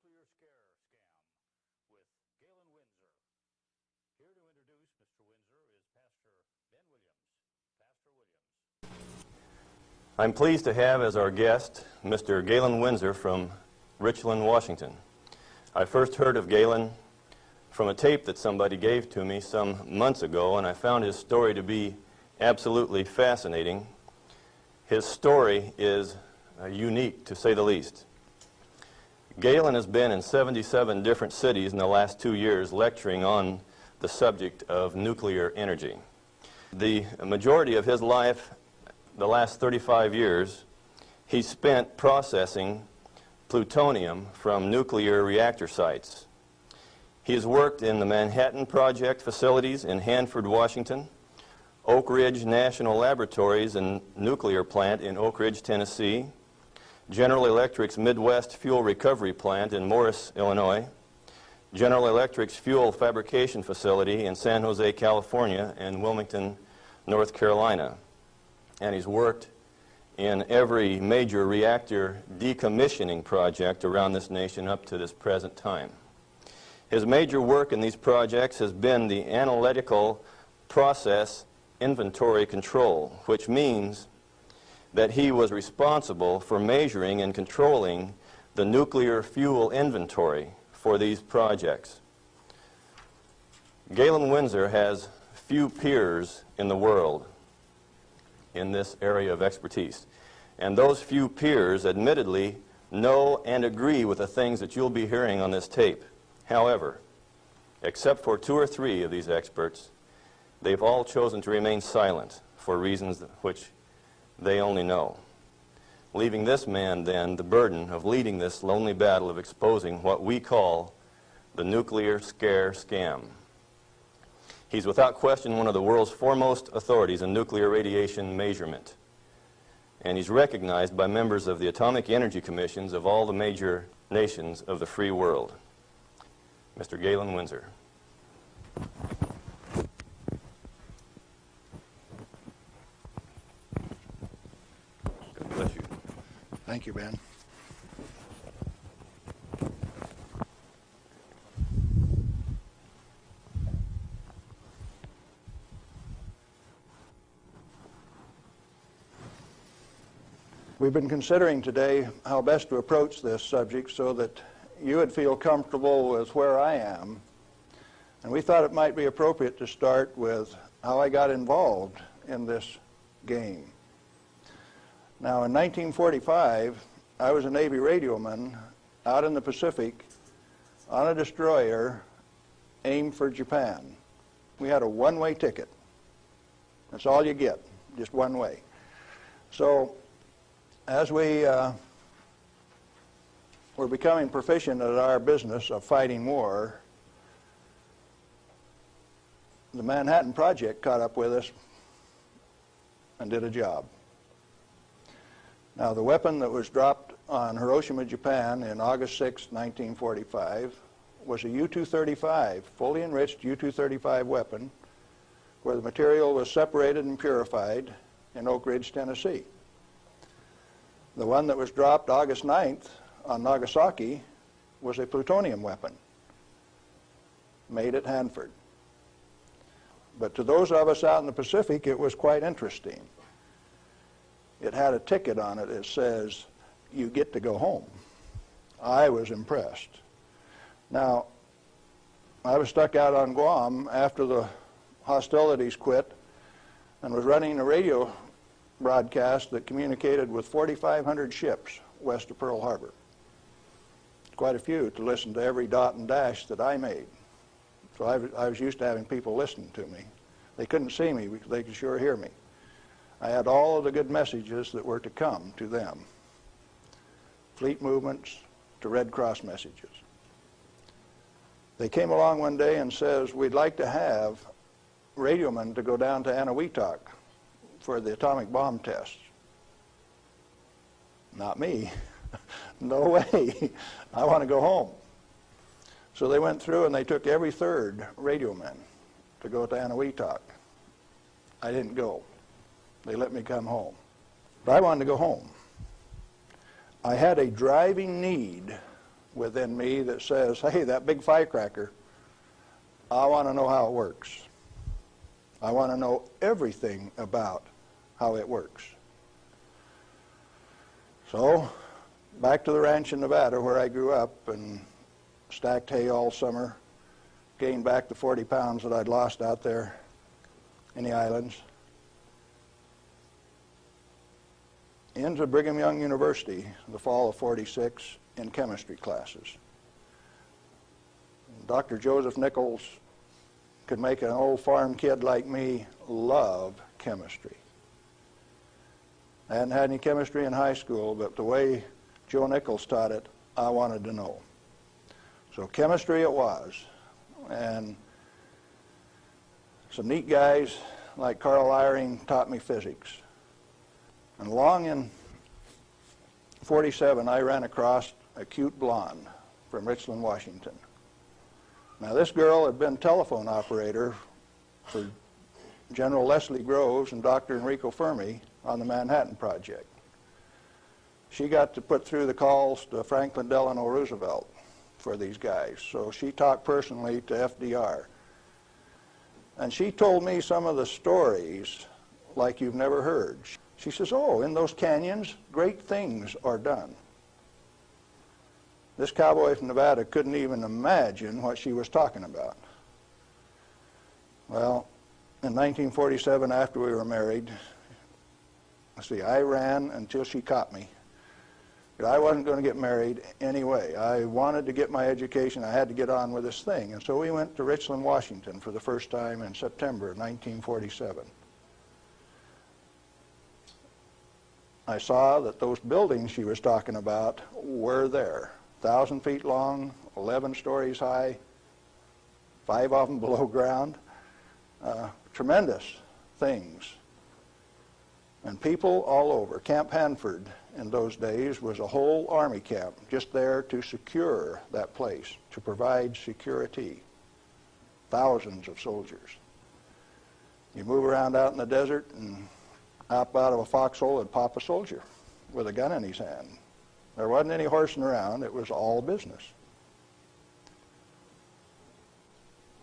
nuclear scare scam with Galen Winsor. Here to introduce Mr. Winsor is Pastor Ben Williams. Pastor Williams. I'm pleased to have as our guest Mr. Galen Winsor from Richland, Washington. I first heard of Galen from a tape that somebody gave to me some months ago, and I found his story to be absolutely fascinating. His story is unique, to say the least. Galen has been in 77 different cities in the last 2 years lecturing on the subject of nuclear energy. The majority of his life, the last 35 years, he spent processing plutonium from nuclear reactor sites. He has worked in the Manhattan Project facilities in Hanford, Washington, Oak Ridge National Laboratories and Nuclear Plant in Oak Ridge, Tennessee, General Electric's Midwest Fuel Recovery Plant in Morris, Illinois, General Electric's Fuel Fabrication Facility in San Jose, California, and Wilmington, North Carolina. And he's worked in every major reactor decommissioning project around this nation up to this present time. His major work in these projects has been the analytical process inventory control, which means that he was responsible for measuring and controlling the nuclear fuel inventory for these projects. Galen Winsor has few peers in the world in this area of expertise. And those few peers admittedly know and agree with the things that you'll be hearing on this tape. However, except for 2 or 3 of these experts, they've all chosen to remain silent for reasons which they only know, leaving this man then the burden of leading this lonely battle of exposing what we call the nuclear scare scam. He's without question one of the world's foremost authorities in nuclear radiation measurement, and he's recognized by members of the Atomic Energy Commissions of all the major nations of the free world. Mr. Galen Winsor. God bless you. Thank you, Ben. We've been considering today how best to approach this subject so that you would feel comfortable with where I am. And we thought it might be appropriate to start with how I got involved in this game. Now, in 1945, I was a Navy radioman out in the Pacific on a destroyer aimed for Japan. We had a one-way ticket. That's all you get, just one way. So, as we were becoming proficient at our business of fighting war, the Manhattan Project caught up with us and did a job. Now, the weapon that was dropped on Hiroshima, Japan in August 6, 1945 was a U-235, fully enriched U-235 weapon, where the material was separated and purified in Oak Ridge, Tennessee. The one that was dropped August 9th on Nagasaki was a plutonium weapon made at Hanford. But to those of us out in the Pacific, it was quite interesting. It had a ticket on it that says, "You get to go home." I was impressed. Now, I was stuck out on Guam after the hostilities quit and was running a radio broadcast that communicated with 4,500 ships west of Pearl Harbor. Quite a few to listen to every dot and dash that I made. So I was used to having people listening to me. They couldn't see me, but they could sure hear me. I had all of the good messages that were to come to them. Fleet movements to Red Cross messages. They came along one day and says, "We'd like to have radiomen to go down to Eniwetok for the atomic bomb tests." Not me. No way. I want to go home. So they went through and they took every 3rd radioman to go to Eniwetok. I didn't go. They let me come home. But I wanted to go home. I had a driving need within me that says, hey, that big firecracker, I want to know how it works. I want to know everything about how it works. So, back to the ranch in Nevada where I grew up and stacked hay all summer, gained back the 40 pounds that I'd lost out there in the islands. Into Brigham Young University in the fall of '46 in chemistry classes. Dr. Joseph Nichols could make an old farm kid like me love chemistry. I hadn't had any chemistry in high school, but the way Joe Nichols taught it, I wanted to know. So chemistry it was. And some neat guys like Carl Eyring taught me physics. And along in '47, I ran across a cute blonde from Richland, Washington. Now this girl had been telephone operator for General Leslie Groves and Dr. Enrico Fermi on the Manhattan Project. She got to put through the calls to Franklin Delano Roosevelt for these guys, so she talked personally to FDR. And she told me some of the stories like you've never heard. She says, oh, in those canyons, great things are done. This cowboy from Nevada couldn't even imagine what she was talking about. Well, in 1947, after we were married, I ran until she caught me. But I wasn't going to get married anyway. I wanted to get my education. I had to get on with this thing. And so we went to Richland, Washington for the first time in September of 1947. I saw that those buildings she was talking about were there. 1,000 feet long, 11 stories high, 5 of them below ground. Tremendous things. And people all over. Camp Hanford in those days was a whole army camp just there to secure that place, to provide security. Thousands of soldiers. You move around out in the desert and up out of a foxhole would pop a soldier with a gun in his hand. There wasn't any horsing around. It was all business.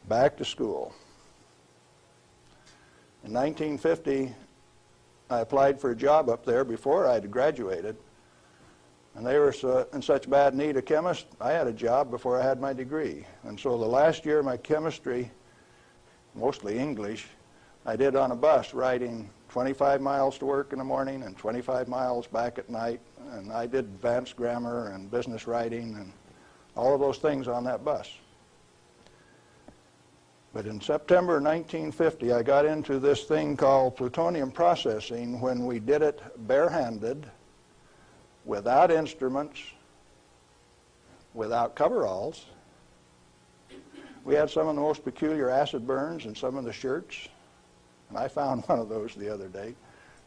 Back to school. In 1950, I applied for a job up there before I had graduated, and they were in such bad need of chemists, I had a job before I had my degree. And so the last year of my chemistry, mostly English, I did on a bus, riding 25 miles to work in the morning and 25 miles back at night, and I did advanced grammar and business writing and all of those things on that bus. But in September 1950, I got into this thing called plutonium processing when we did it barehanded, without instruments, without coveralls. We had some of the most peculiar acid burns in some of the shirts, and I found one of those the other day.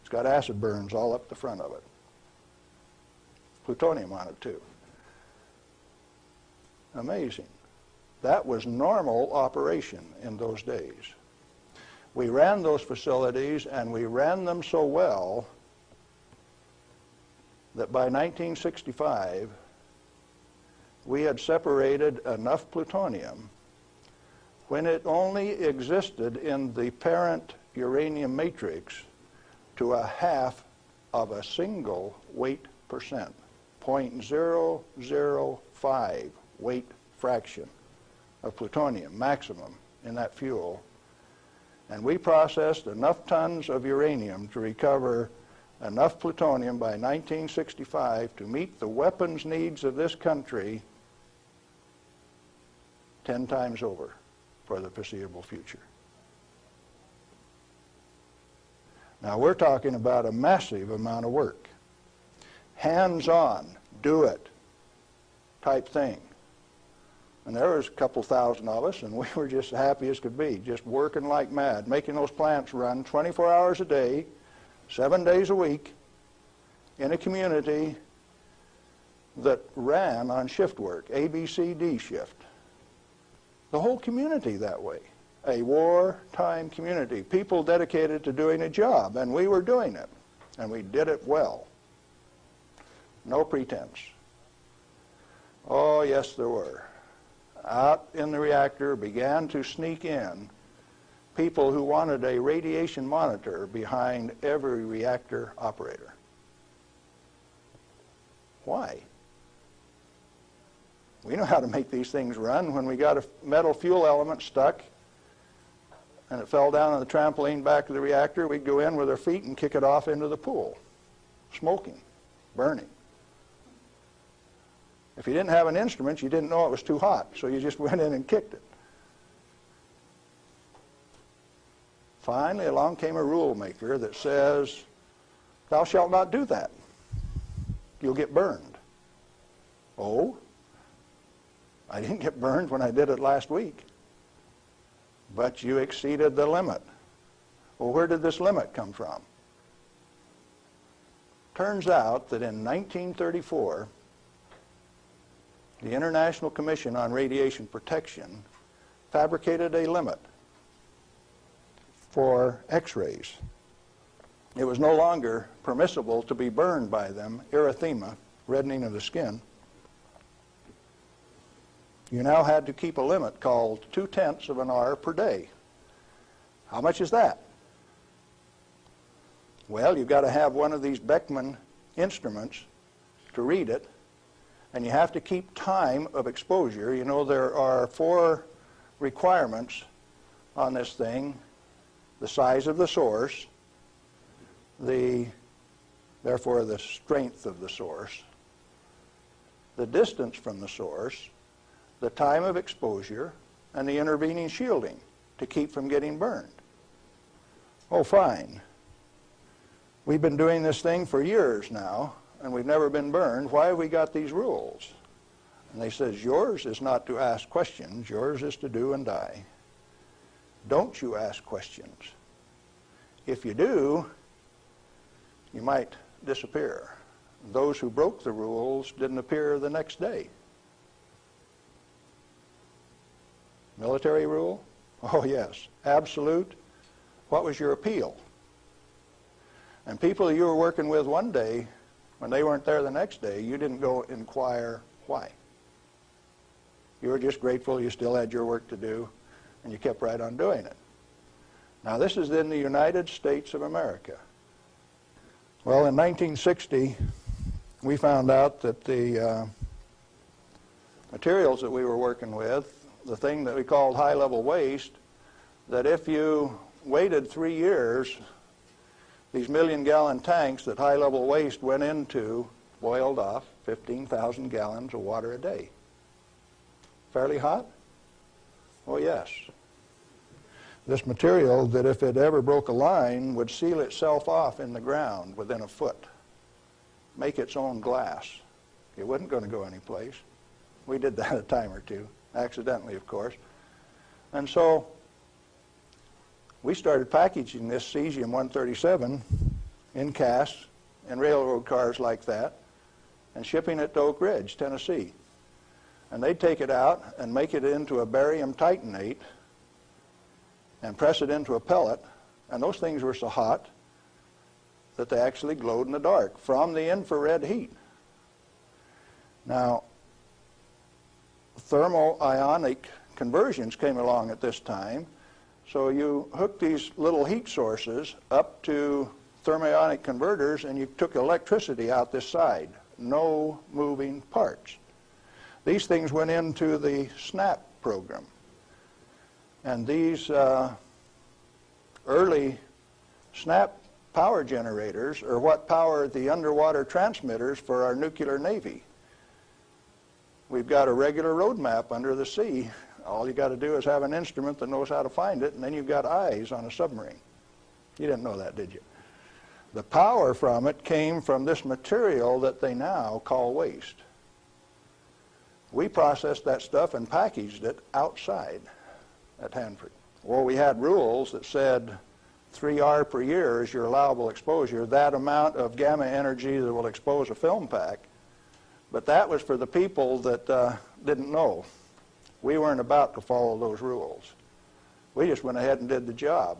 It's got acid burns all up the front of it. Plutonium on it, too. Amazing. That was normal operation in those days. We ran those facilities, and we ran them so well that by 1965, we had separated enough plutonium when it only existed in the parent uranium matrix to a half of a single weight percent, 0.005 weight fraction of plutonium maximum in that fuel. And we processed enough tons of uranium to recover enough plutonium by 1965 to meet the weapons needs of this country 10 times over for the foreseeable future. Now we're talking about a massive amount of work. Hands-on, do it type thing. And there was a couple thousand of us, and we were just happy as could be, just working like mad, making those plants run 24 hours a day, 7 days a week, in a community that ran on shift work, ABCD shift. The whole community that way. A wartime community, people dedicated to doing a job, and we were doing it, and we did it well. No pretense. Oh, yes, there were. Out in the reactor began to sneak in people who wanted a radiation monitor behind every reactor operator. Why? We know how to make these things run. When we got a metal fuel element stuck and it fell down on the trampoline back of the reactor, we'd go in with our feet and kick it off into the pool, smoking, burning. If you didn't have an instrument, you didn't know it was too hot, so you just went in and kicked it. Finally, along came a rule maker that says, thou shalt not do that. You'll get burned. Oh, I didn't get burned when I did it last week. But you exceeded the limit. Well, where did this limit come from? Turns out that in 1934, the International Commission on Radiation Protection fabricated a limit for X-rays. It was no longer permissible to be burned by them, erythema, reddening of the skin. You now had to keep a limit called 0.2 of an hour per day. How much is that? Well, you've got to have one of these Beckman instruments to read it, and you have to keep time of exposure. You know, there are 4 requirements on this thing: the size of the source, therefore the strength of the source, the distance from the source, the time of exposure, and the intervening shielding to keep from getting burned. Oh, fine. We've been doing this thing for years now, and we've never been burned. Why have we got these rules? And they says, yours is not to ask questions, yours is to do and die. Don't you ask questions. If you do, you might disappear. Those who broke the rules didn't appear the next day. Military rule? Oh, yes. Absolute. What was your appeal? And people you were working with one day, when they weren't there the next day, you didn't go inquire why. You were just grateful you still had your work to do, and you kept right on doing it. Now, this is in the United States of America. Well, in 1960, we found out that the materials that we were working with, the thing that we called high-level waste, that if you waited 3 years, these million-gallon tanks that high-level waste went into boiled off 15,000 gallons of water a day. Fairly hot? Oh, yes. This material that if it ever broke a line would seal itself off in the ground within a foot, make its own glass. It wasn't going to go anyplace. We did that a time or two, accidentally, of course. And so we started packaging this cesium-137 in casks and railroad cars like that and shipping it to Oak Ridge, Tennessee. And they'd take it out and make it into a barium titanate and press it into a pellet, and those things were so hot that they actually glowed in the dark from the infrared heat. Now, thermoionic conversions came along at this time, so you hooked these little heat sources up to thermionic converters and you took electricity out this side. No moving parts. These things went into the SNAP program. And these early SNAP power generators are what powered the underwater transmitters for our nuclear navy. We've got a regular road map under the sea. All you got to do is have an instrument that knows how to find it, and then you've got eyes on a submarine. You didn't know that, did you? The power from it came from this material that they now call waste. We processed that stuff and packaged it outside at Hanford. Well, we had rules that said 3R per year is your allowable exposure, that amount of gamma energy that will expose a film pack. But that was for the people that didn't know. We weren't about to follow those rules. We just went ahead and did the job.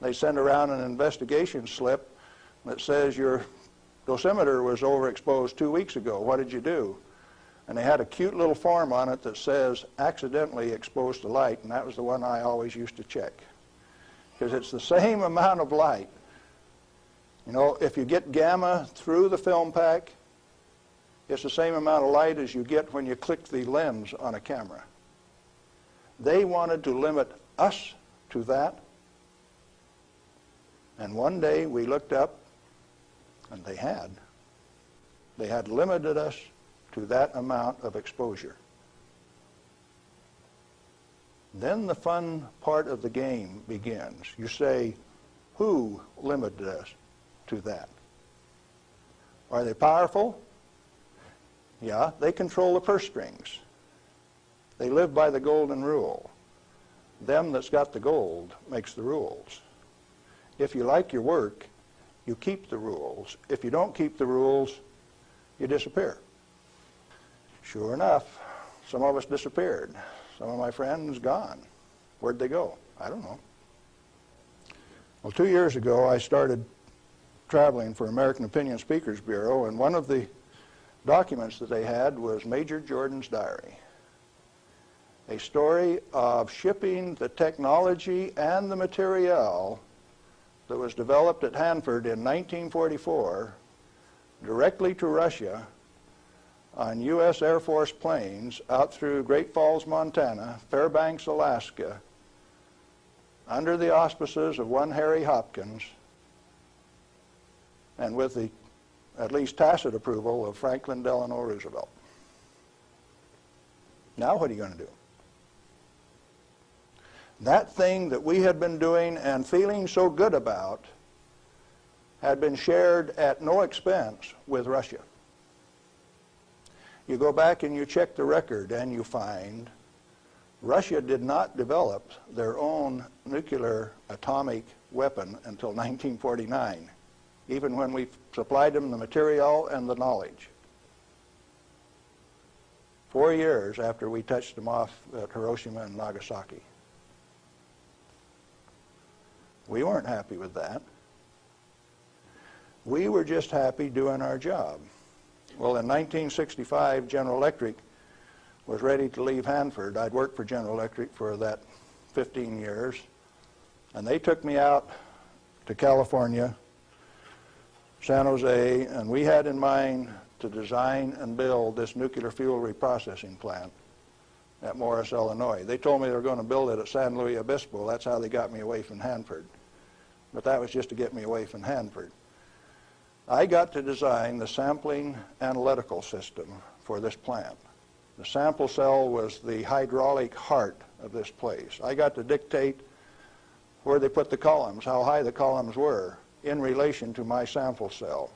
They send around an investigation slip that says your dosimeter was overexposed 2 weeks ago. What did you do? And they had a cute little form on it that says accidentally exposed to light, and that was the one I always used to check. Because it's the same amount of light. You know, if you get gamma through the film pack, it's the same amount of light as you get when you click the lens on a camera. They wanted to limit us to that. And one day we looked up, and they had limited us to that amount of exposure. Then the fun part of the game begins. You say, who limited us to that? Are they powerful? Yeah, they control the purse strings. They live by the golden rule. Them that's got the gold makes the rules. If you like your work, you keep the rules. If you don't keep the rules, you disappear. Sure enough, some of us disappeared. Some of my friends gone. Where'd they go? I don't know. Well, 2 years ago, I started traveling for American Opinion Speakers Bureau, and one of the documents that they had was Major Jordan's diary. A story of shipping the technology and the material that was developed at Hanford in 1944 directly to Russia on U.S. Air Force planes out through Great Falls, Montana, Fairbanks, Alaska, under the auspices of one Harry Hopkins, and with the at least tacit approval of Franklin Delano Roosevelt. Now what are you going to do? That thing that we had been doing and feeling so good about had been shared at no expense with Russia. You go back and you check the record and you find Russia did not develop their own nuclear atomic weapon until 1949, even when we supplied them the material and the knowledge. 4 years after we touched them off at Hiroshima and Nagasaki. We weren't happy with that. We were just happy doing our job. Well, in 1965, General Electric was ready to leave Hanford. I'd worked for General Electric for that 15 years, and they took me out to California, San Jose, and we had in mind to design and build this nuclear fuel reprocessing plant at Morris, Illinois. They told me they were going to build it at San Luis Obispo. That's how they got me away from Hanford. But that was just to get me away from Hanford. I got to design the sampling analytical system for this plant. The sample cell was the hydraulic heart of this place. I got to dictate where they put the columns, how high the columns were in relation to my sample cell.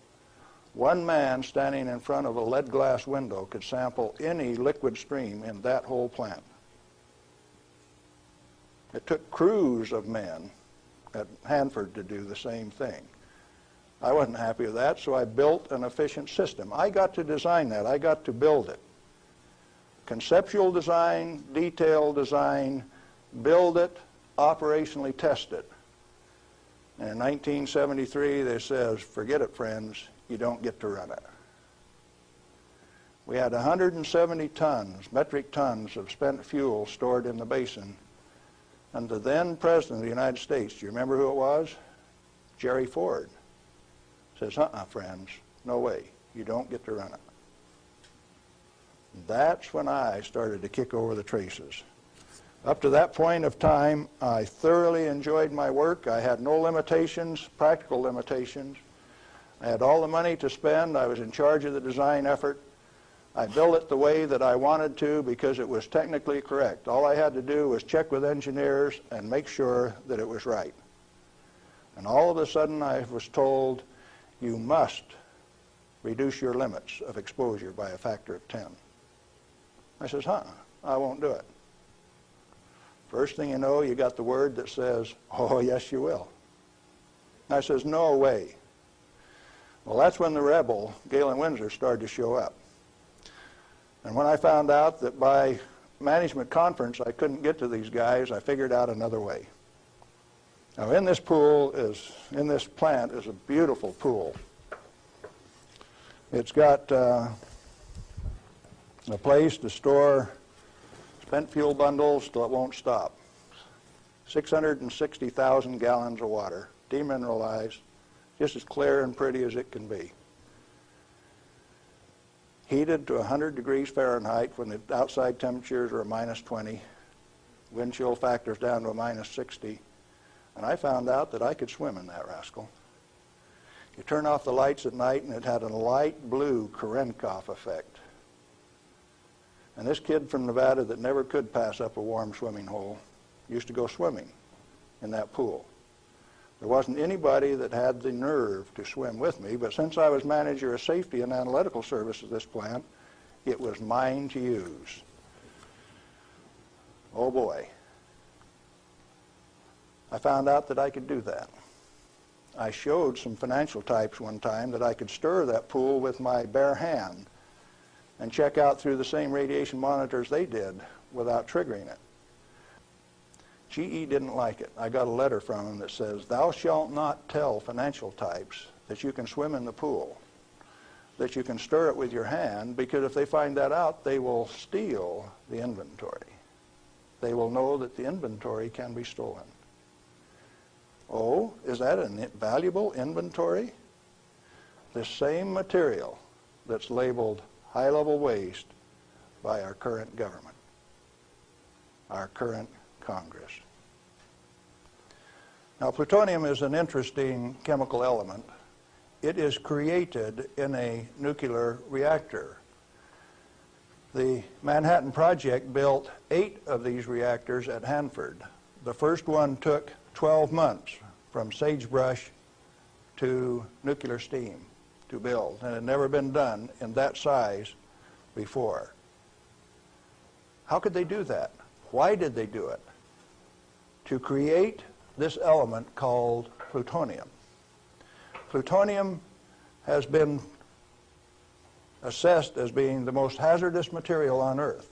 One man standing in front of a lead glass window could sample any liquid stream in that whole plant. It took crews of men at Hanford to do the same thing. I wasn't happy with that, so I built an efficient system. I got to design that. I got to build it. Conceptual design, detailed design, build it, operationally test it. And in 1973, they says, forget it, friends, you don't get to run it. We had 170 tons, metric tons of spent fuel stored in the basin. And the then President of the United States, do you remember who it was? Jerry Ford. Says, friends, no way, you don't get to run it. That's when I started to kick over the traces. Up to that point of time, I thoroughly enjoyed my work. I had no limitations, practical limitations. I had all the money to spend. I was in charge of the design effort. I built it the way that I wanted to because it was technically correct. All I had to do was check with engineers and make sure that it was right. And all of a sudden I was told, you must reduce your limits of exposure by a factor of 10. I says, I won't do it. First thing you know, you got the word that says, oh, yes, you will. I says, no way. Well, that's when the rebel, Galen Winsor, started to show up. And when I found out that by management conference I couldn't get to these guys, I figured out another way. Now, in this plant is a beautiful pool. It's got a place to store spent fuel bundles till it won't stop. 660,000 gallons of water, demineralized, just as clear and pretty as it can be. Heated to 100 degrees Fahrenheit when the outside temperatures are minus 20, wind chill factors down to a minus 60, and I found out that I could swim in that rascal. You turn off the lights at night and it had a light blue Cherenkov effect. And this kid from Nevada that never could pass up a warm swimming hole used to go swimming in that pool. There wasn't anybody that had the nerve to swim with me, but since I was manager of safety and analytical service at this plant, it was mine to use. Oh boy. I found out that I could do that. I showed some financial types one time that I could stir that pool with my bare hand and check out through the same radiation monitors they did without triggering it. GE didn't like it. I got a letter from him that says, "Thou shalt not tell financial types that you can swim in the pool, that you can stir it with your hand, because if they find that out, they will steal the inventory. They will know that the inventory can be stolen." Oh, is that a valuable inventory? The same material that's labeled high-level waste by our current government, our current Congress. Now, plutonium is an interesting chemical element. It is created in a nuclear reactor. The Manhattan Project built 8 of these reactors at Hanford. The first one took 12 months from sagebrush to nuclear steam to build, and it had never been done in that size before. How could they do that? Why did they do it? To create this element called plutonium. Plutonium has been assessed as being the most hazardous material on Earth.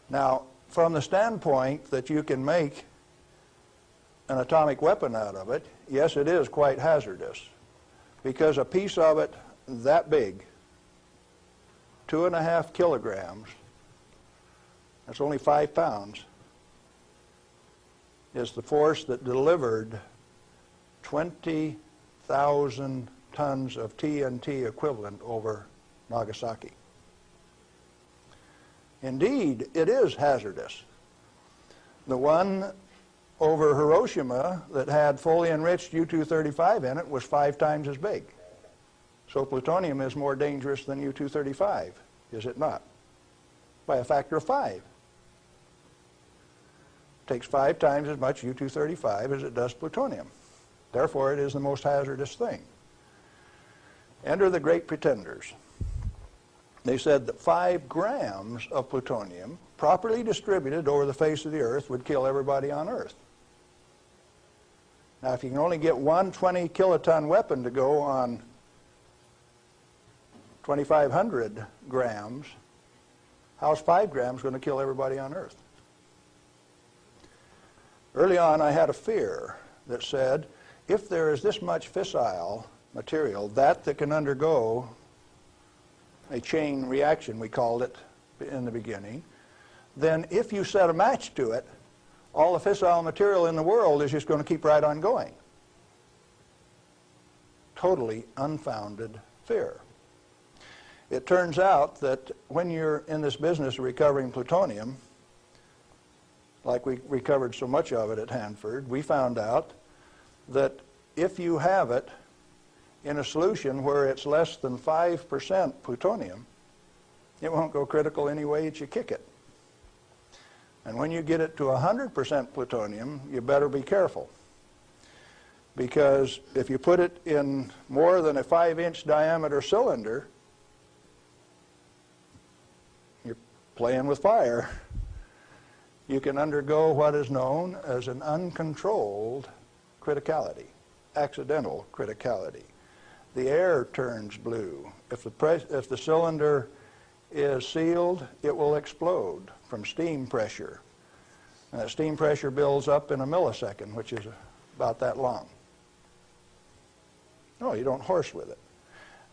Now, from the standpoint that you can make an atomic weapon out of it, yes, it is quite hazardous, because a piece of it that big, 2.5 kilograms, that's only 5 pounds, is the force that delivered 20,000 tons of TNT equivalent over Nagasaki. Indeed, it is hazardous. The one over Hiroshima that had fully enriched U-235 in it was 5 times as big. So plutonium is more dangerous than U-235, is it not? By a factor of 5. It takes 5 times as much U-235 as it does plutonium. Therefore, it is the most hazardous thing. Enter the great pretenders. They said that 5 grams of plutonium, properly distributed over the face of the Earth, would kill everybody on Earth. Now, if you can only get one 20-kiloton weapon to go on 2,500 grams, how's 5 grams going to kill everybody on Earth? Early on, I had a fear that said, if there is this much fissile material, that can undergo a chain reaction, we called it in the beginning, then if you set a match to it, all the fissile material in the world is just going to keep right on going. Totally unfounded fear. It turns out that when you're in this business of recovering plutonium, like we recovered so much of it at Hanford, we found out that if you have it in a solution where it's less than 5% plutonium, it won't go critical any way that you kick it. And when you get it to 100% plutonium, you better be careful. Because if you put it in more than a 5-inch diameter cylinder, you're playing with fire. You can undergo what is known as an uncontrolled criticality, accidental criticality. The air turns blue. If the cylinder is sealed, it will explode from steam pressure. And that steam pressure builds up in a millisecond, which is about that long. No, you don't horse with it.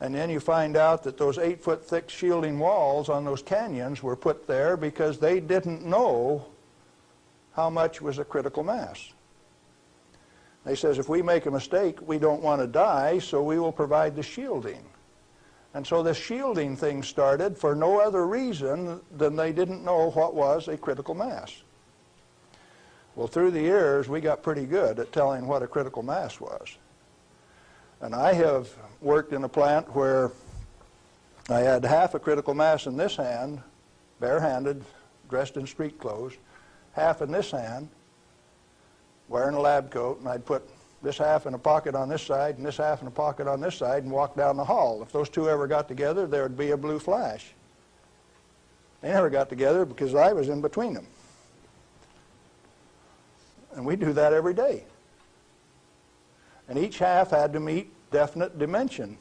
And then you find out that those 8-foot thick shielding walls on those canyons were put there because they didn't know how much was a critical mass. They says, if we make a mistake, we don't want to die, so we will provide the shielding. And so the shielding thing started for no other reason than they didn't know what was a critical mass. Well, through the years, we got pretty good at telling what a critical mass was. And I have worked in a plant where I had half a critical mass in this hand, barehanded, dressed in street clothes, half in this hand, wearing a lab coat, and I'd put this half in a pocket on this side and this half in a pocket on this side and walk down the hall. If those two ever got together, there would be a blue flash. They never got together because I was in between them. And we do that every day. And each half had to meet definite dimension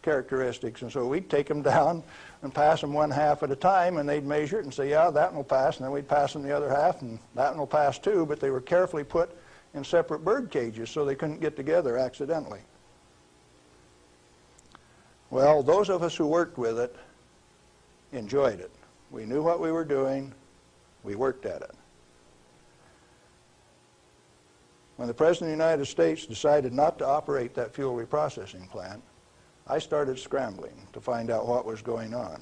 characteristics. And so we'd take them down and pass them one half at a time, and they'd measure it and say, yeah, that one will pass. And then we'd pass them the other half, and that one will pass too. But they were carefully put in separate bird cages so they couldn't get together accidentally. Well, those of us who worked with it enjoyed it. We knew what we were doing. We worked at it. When the President of the United States decided not to operate that fuel reprocessing plant, I started scrambling to find out what was going on.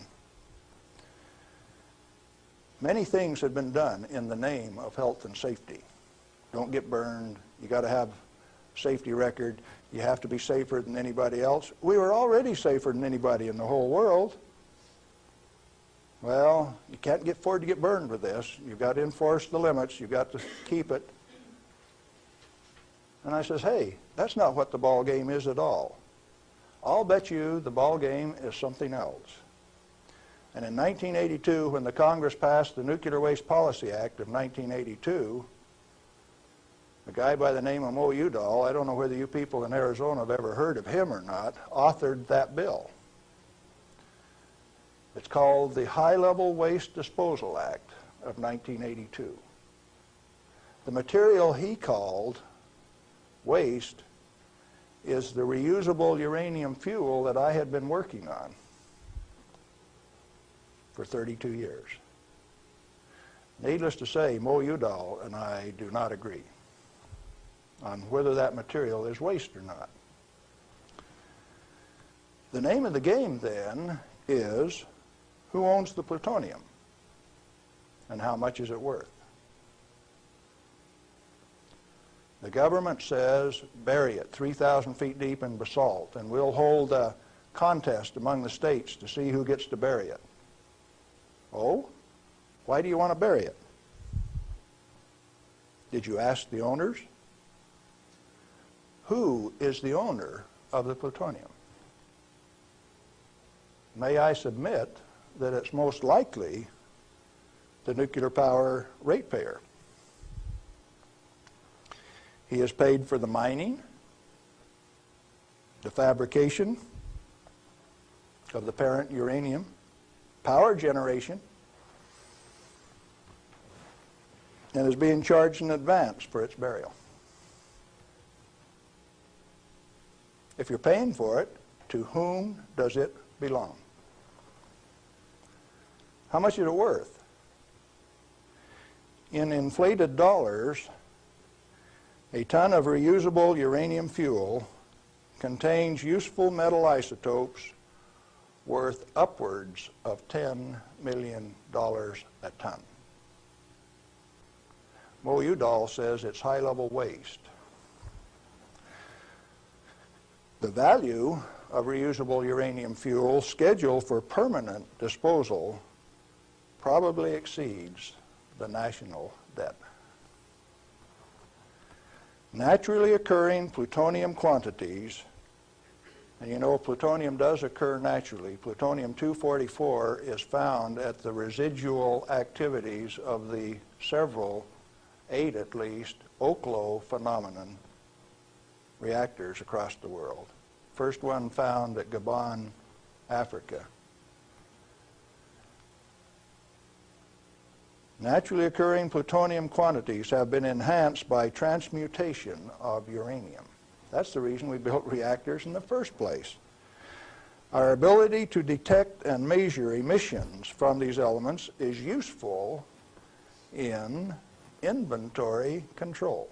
Many things had been done in the name of health and safety. Don't get burned. You got to have a safety record. You have to be safer than anybody else. We were already safer than anybody in the whole world. Well, you can't afford to get burned with this. You've got to enforce the limits. You've got to keep it. And I says, hey, that's not what the ball game is at all. I'll bet you the ball game is something else. And in 1982, when the Congress passed the Nuclear Waste Policy Act of 1982, a guy by the name of Mo Udall, I don't know whether you people in Arizona have ever heard of him or not, authored that bill. It's called the High-Level Waste Disposal Act of 1982. The material he called waste is the reusable uranium fuel that I had been working on for 32 years. Needless to say, Mo Udall and I do not agree on whether that material is waste or not. The name of the game then is, who owns the plutonium and how much is it worth? The government says, bury it 3,000 feet deep in basalt, and we'll hold a contest among the states to see who gets to bury it. Oh? Why do you want to bury it? Did you ask the owners? Who is the owner of the plutonium? May I submit that it's most likely the nuclear power ratepayer. He is paid for the mining, the fabrication of the parent uranium, power generation, and is being charged in advance for its burial. If you're paying for it, to whom does it belong? How much is it worth? In inflated dollars, a ton of reusable uranium fuel contains useful metal isotopes worth upwards of $10 million a ton. Mo Udall says it's high-level waste. The value of reusable uranium fuel scheduled for permanent disposal probably exceeds the national debt. Naturally occurring plutonium quantities, and you know plutonium does occur naturally. Plutonium-244 is found at the residual activities of the several, 8 at least, Oklo phenomenon reactors across the world. First one found at Gabon, Africa. Naturally occurring plutonium quantities have been enhanced by transmutation of uranium. That's the reason we built reactors in the first place. Our ability to detect and measure emissions from these elements is useful in inventory control.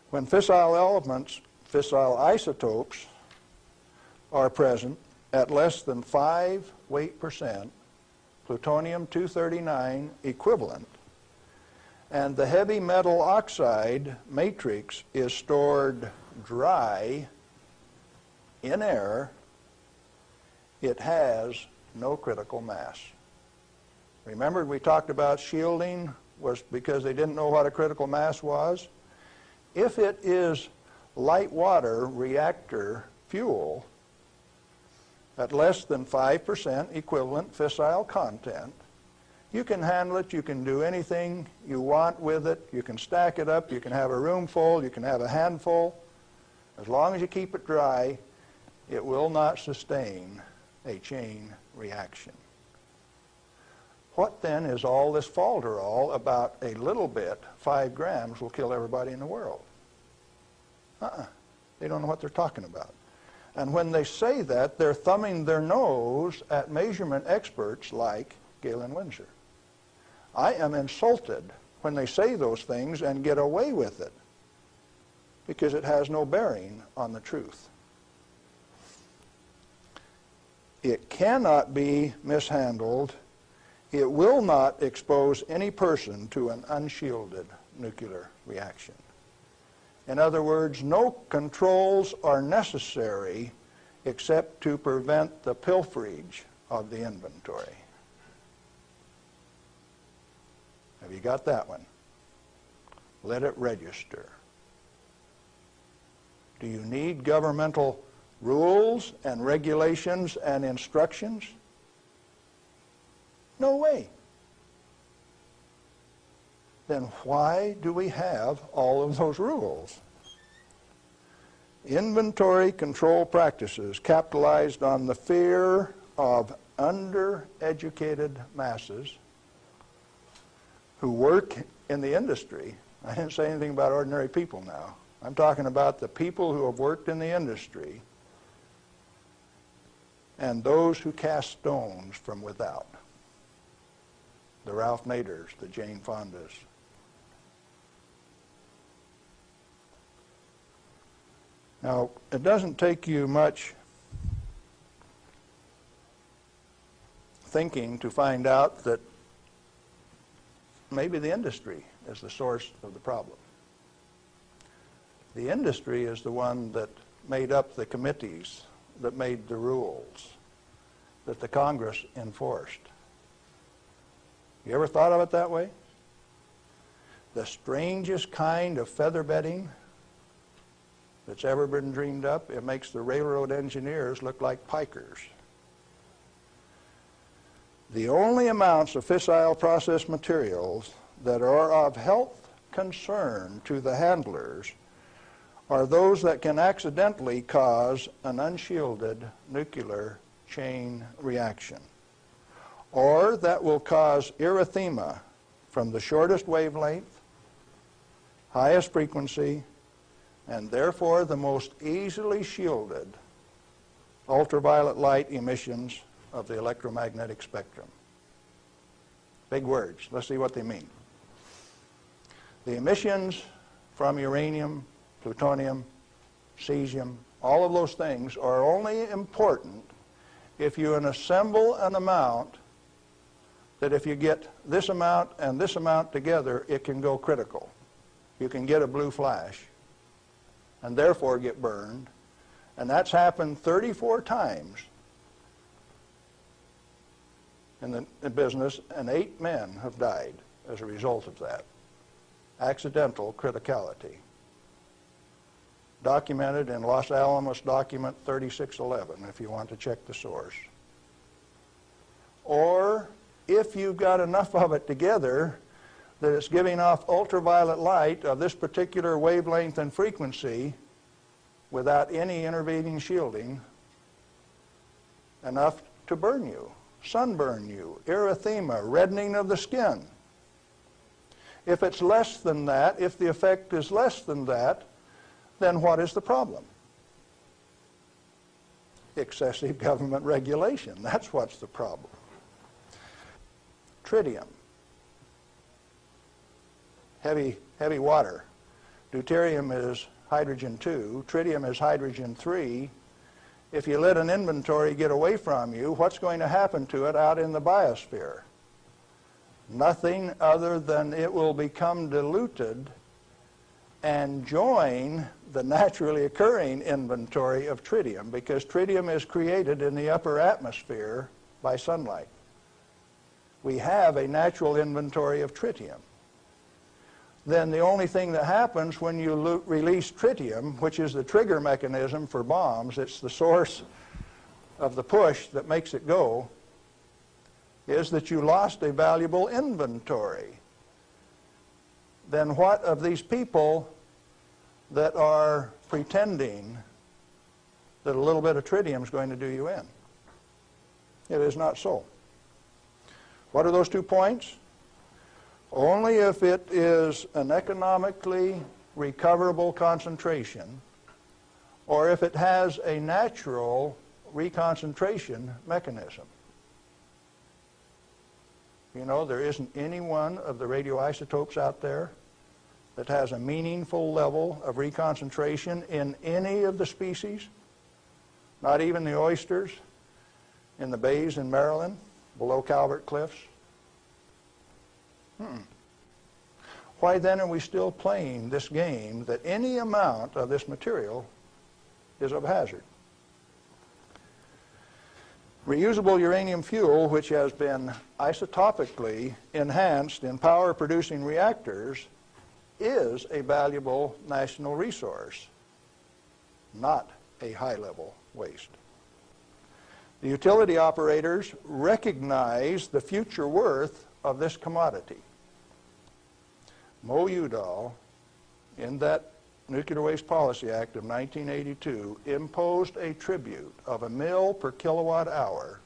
When fissile elements, fissile isotopes, are present at less than 5 weight percent, plutonium-239 equivalent, and the heavy metal oxide matrix is stored dry in air, it has no critical mass. Remember, we talked about shielding was because they didn't know what a critical mass was? If it is light water reactor fuel at less than 5% equivalent fissile content, you can handle it, you can do anything you want with it, you can stack it up, you can have a room full, you can have a handful. As long as you keep it dry, it will not sustain a chain reaction. What then is all this falderall about a little bit, 5 grams, will kill everybody in the world? They don't know what they're talking about. And when they say that, they're thumbing their nose at measurement experts like Galen Winsor. I am insulted when they say those things and get away with it, because it has no bearing on the truth. It cannot be mishandled. It will not expose any person to an unshielded nuclear reaction. In other words, no controls are necessary except to prevent the pilferage of the inventory. Have you got that one? Let it register. Do you need governmental rules and regulations and instructions? No way. Then why do we have all of those rules? Inventory control practices capitalized on the fear of undereducated masses who work in the industry. I didn't say anything about ordinary people now. I'm talking about the people who have worked in the industry and those who cast stones from without. The Ralph Naders, the Jane Fondas. Now, it doesn't take you much thinking to find out that maybe the industry is the source of the problem. The industry is the one that made up the committees that made the rules that the Congress enforced. You ever thought of it that way? The strangest kind of feather bedding that's ever been dreamed up, it makes the railroad engineers look like pikers. The only amounts of fissile process materials that are of health concern to the handlers are those that can accidentally cause an unshielded nuclear chain reaction, or that will cause erythema from the shortest wavelength, highest frequency, and therefore the most easily shielded ultraviolet light emissions of the electromagnetic spectrum. Big words. Let's see what they mean. The emissions from uranium, plutonium, cesium, all of those things are only important if you assemble an amount that if you get this amount and this amount together, it can go critical. You can get a blue flash and therefore get burned. And that's happened 34 times in the business, and 8 men have died as a result of that. Accidental criticality. Documented in Los Alamos document 3611, if you want to check the source. Or if you've got enough of it together that it's giving off ultraviolet light of this particular wavelength and frequency without any intervening shielding, enough to burn you, sunburn you, erythema, reddening of the skin. If it's less than that, if the effect is less than that, then what is the problem? excessive government regulation. That's what's the problem. Tritium, heavy water. Deuterium is hydrogen 2. Tritium is hydrogen 3. If you let an inventory get away from you, what's going to happen to it out in the biosphere? Nothing other than it will become diluted and join the naturally occurring inventory of tritium, because tritium is created in the upper atmosphere by sunlight. We have a natural inventory of tritium. Then the only thing that happens when you release tritium, which is the trigger mechanism for bombs, it's the source of the push that makes it go, is that you lost a valuable inventory. Then what of these people that are pretending that a little bit of tritium is going to do you in? It is not so. What are those 2 points? Only if it is an economically recoverable concentration, or if it has a natural reconcentration mechanism. You know, there isn't any one of the radioisotopes out there that has a meaningful level of reconcentration in any of the species, not even the oysters in the bays in Maryland, below Calvert Cliffs. Why then are we still playing this game that any amount of this material is of hazard? Reusable uranium fuel, which has been isotopically enhanced in power-producing reactors, is a valuable national resource, not a high-level waste. The utility operators recognize the future worth of this commodity. Mo Udall, in that Nuclear Waste Policy Act of 1982, imposed a tribute of $1 per kilowatt hour,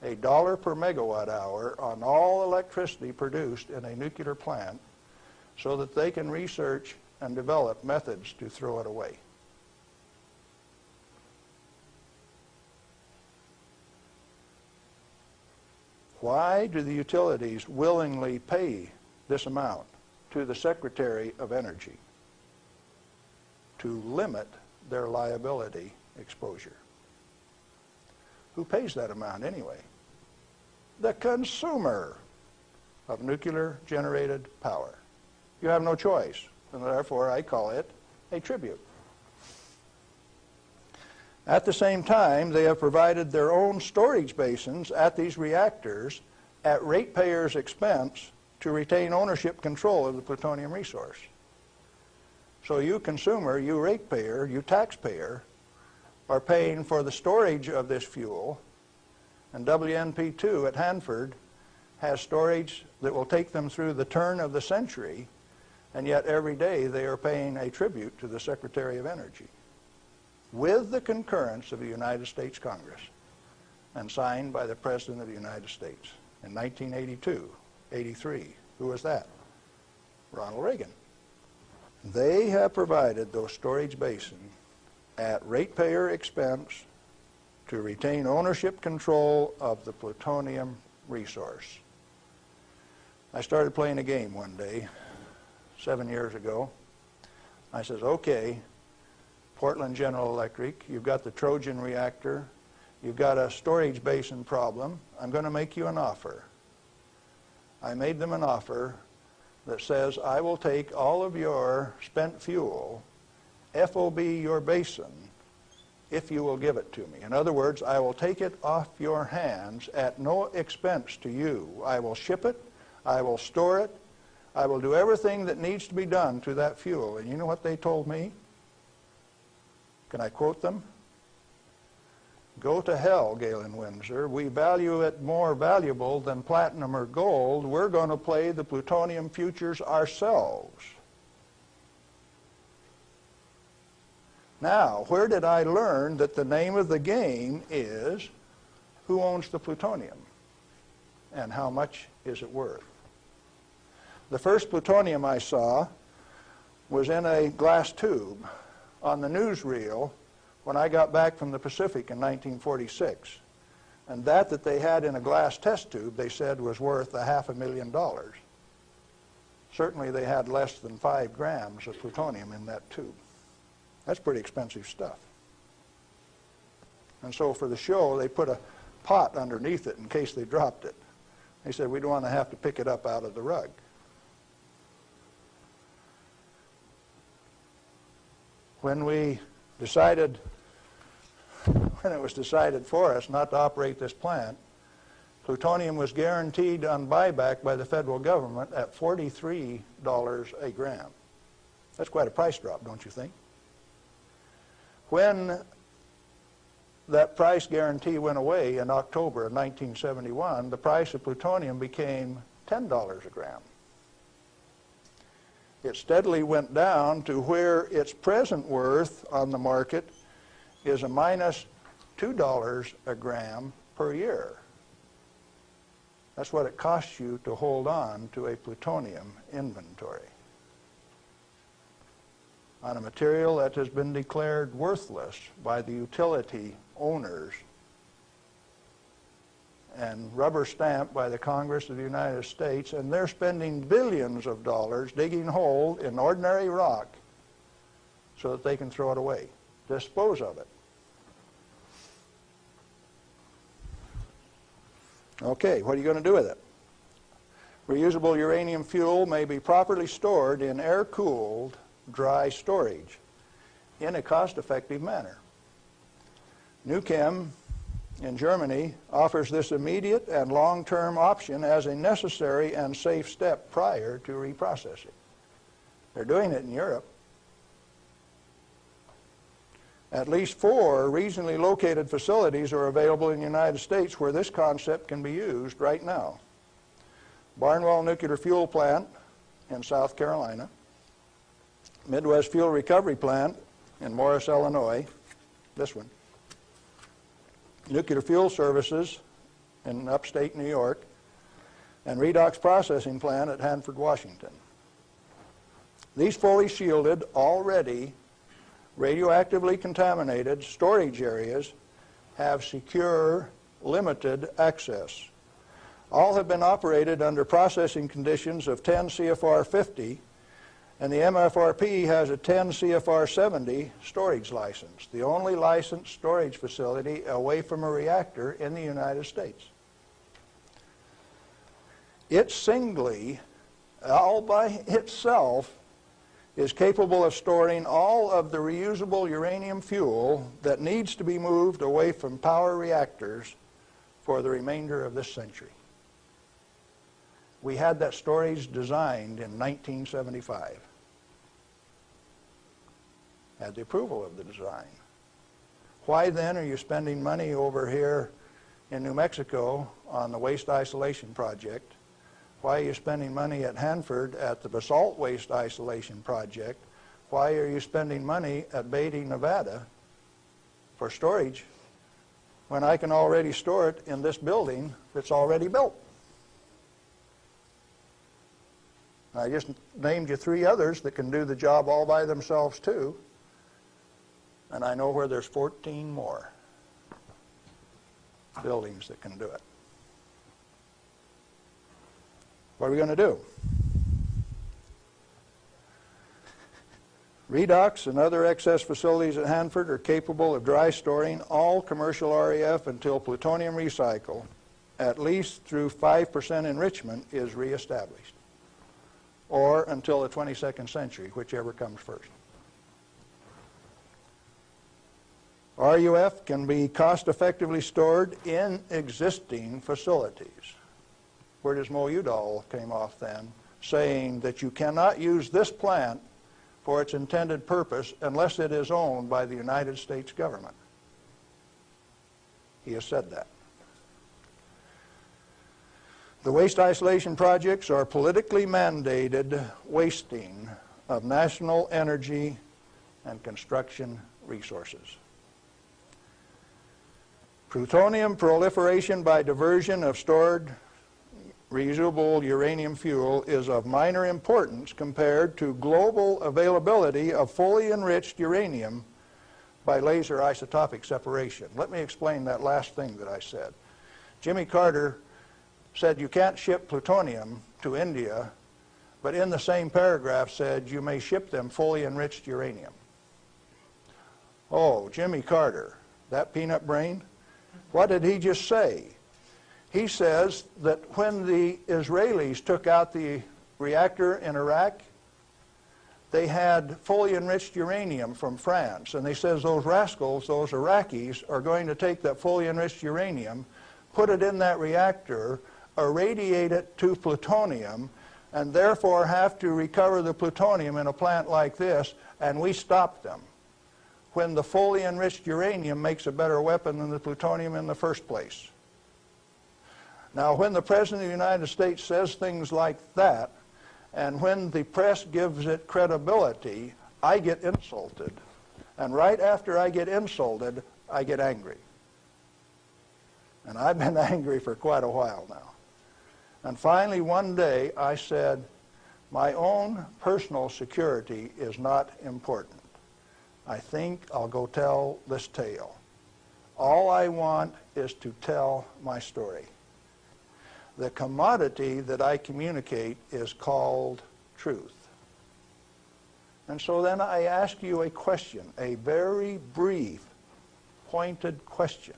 $1 per megawatt hour on all electricity produced in a nuclear plant, so that they can research and develop methods to throw it away. Why do the utilities willingly pay this amount to the Secretary of Energy? To limit their liability exposure. Who pays that amount anyway? The consumer of nuclear-generated power. You have no choice, and therefore I call it a tribute. At the same time, they have provided their own storage basins at these reactors at ratepayers' expense to retain ownership control of the plutonium resource. So you consumer, you ratepayer, you taxpayer, are paying for the storage of this fuel, and WNP2 at Hanford has storage that will take them through the turn of the century, and yet every day they are paying a tribute to the Secretary of Energy, with the concurrence of the United States Congress, and signed by the President of the United States in 1982, 83. Who was that? Ronald Reagan. They have provided those storage basins at ratepayer expense to retain ownership control of the plutonium resource. I started playing a game one day, 7 years ago. I says, okay, Portland General Electric, you've got the Trojan reactor, you've got a storage basin problem, I'm going to make you an offer. I made them an offer that says, I will take all of your spent fuel, FOB your basin, if you will give it to me. In other words, I will take it off your hands at no expense to you. I will ship it, I will store it, I will do everything that needs to be done to that fuel. And you know what they told me? Can I quote them? Go to hell, Galen Winsor. We value it more valuable than platinum or gold. We're going to play the plutonium futures ourselves. Now, where did I learn that the name of the game is who owns the plutonium and how much is it worth? The first plutonium I saw was in a glass tube on the newsreel when I got back from the Pacific in 1946. And that they had in a glass test tube, they said, was worth $500,000. Certainly they had less than 5 grams of plutonium in that tube. That's pretty expensive stuff. And so for the show, they put a pot underneath it in case they dropped it. They said, we don't want to have to pick it up out of the rug. When it was decided for us not to operate this plant, plutonium was guaranteed on buyback by the federal government at $43 a gram. That's quite a price drop, don't you think? When that price guarantee went away in October of 1971, the price of plutonium became $10 a gram. It steadily went down to where its present worth on the market is a minus $2 a gram per year. That's what it costs you to hold on to a plutonium inventory on a material that has been declared worthless by the utility owners and rubber stamped by the Congress of the United States, and they're spending billions of dollars digging holes in ordinary rock so that they can throw it away, dispose of it. Okay, what are you going to do with it? Reusable uranium fuel may be properly stored in air-cooled, dry storage in a cost-effective manner. Nuchem in Germany offers this immediate and long-term option as a necessary and safe step prior to reprocessing. They're doing it in Europe. At least 4 regionally located facilities are available in the United States where this concept can be used right now. Barnwell Nuclear Fuel Plant in South Carolina, Midwest Fuel Recovery Plant in Morris, Illinois, this one, Nuclear Fuel Services in upstate New York, and Redox Processing Plant at Hanford, Washington. These fully shielded, already radioactively contaminated storage areas have secure, limited access. All have been operated under processing conditions of 10 CFR 50, and the MFRP has a 10 CFR 70 storage license, the only licensed storage facility away from a reactor in the United States. It singly, all by itself, is capable of storing all of the reusable uranium fuel that needs to be moved away from power reactors for the remainder of this century. We had that storage designed in 1975. Had the approval of the design. Why then are you spending money over here in New Mexico on the waste isolation project? Why are you spending money at Hanford at the basalt waste isolation project? Why are you spending money at Beatty, Nevada for storage when I can already store it in this building that's already built? I just named you 3 others that can do the job all by themselves too, and I know where there's 14 more buildings that can do it. What are we going to do? Redox and other excess facilities at Hanford are capable of dry storing all commercial REF until plutonium recycle, at least through 5% enrichment, is reestablished, or until the 22nd century, whichever comes first. RUF can be cost-effectively stored in existing facilities. Where does Mo Udall came off then, saying that you cannot use this plant for its intended purpose unless it is owned by the United States government. He has said that. The waste isolation projects are politically mandated wasting of national energy and construction resources. Plutonium proliferation by diversion of stored reusable uranium fuel is of minor importance compared to global availability of fully enriched uranium by laser isotopic separation. Let me explain that last thing that I said. Jimmy Carter said you can't ship plutonium to India, but in the same paragraph said you may ship them fully enriched uranium. Oh, Jimmy Carter, that peanut brain, what did he just say? He says that when the Israelis took out the reactor in Iraq, they had fully enriched uranium from France, and they says those rascals, those Iraqis, are going to take that fully enriched uranium, put it in that reactor, irradiate it to plutonium, and therefore have to recover the plutonium in a plant like this, and we stopped them when the fully enriched uranium makes a better weapon than the plutonium in the first place. Now, when the President of the United States says things like that, and when the press gives it credibility, I get insulted. And right after I get insulted, I get angry. And I've been angry for quite a while now. And finally, one day, I said, my own personal security is not important. I think I'll go tell this tale. All I want is to tell my story. The commodity that I communicate is called truth. And so then I ask you a question, a very brief, pointed question.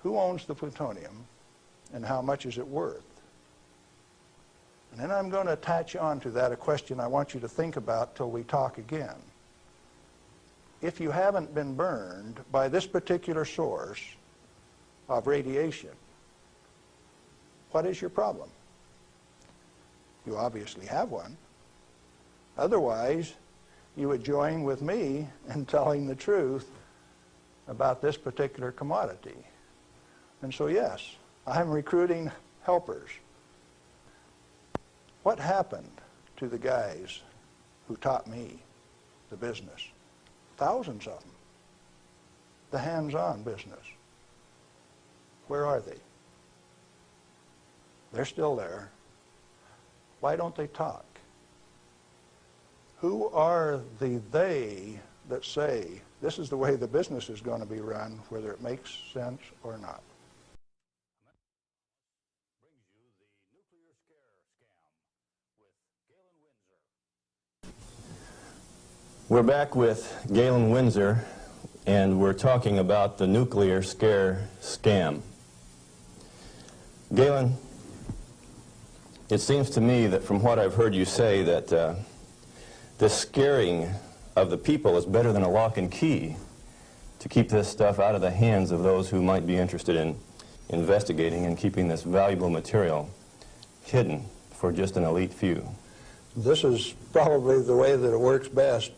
Who owns the plutonium, and how much is it worth? And then I'm going to attach on to that a question I want you to think about till we talk again. If you haven't been burned by this particular source of radiation, what is your problem? You obviously have one. Otherwise, you would join with me in telling the truth about this particular commodity. And so yes, I'm recruiting helpers. What happened to the guys who taught me the business? Thousands of them. The hands-on business. Where are they? They're still there. Why don't they talk? Who are the they that say this is the way the business is going to be run, whether it makes sense or not? Brings you the nuclear scare scam with Galen Winsor. We're back with Galen Winsor, and we're talking about the nuclear scare scam. Galen, it seems to me that from what I've heard you say that the scaring of the people is better than a lock and key to keep this stuff out of the hands of those who might be interested in investigating and keeping this valuable material hidden for just an elite few. This is probably the way that it works best.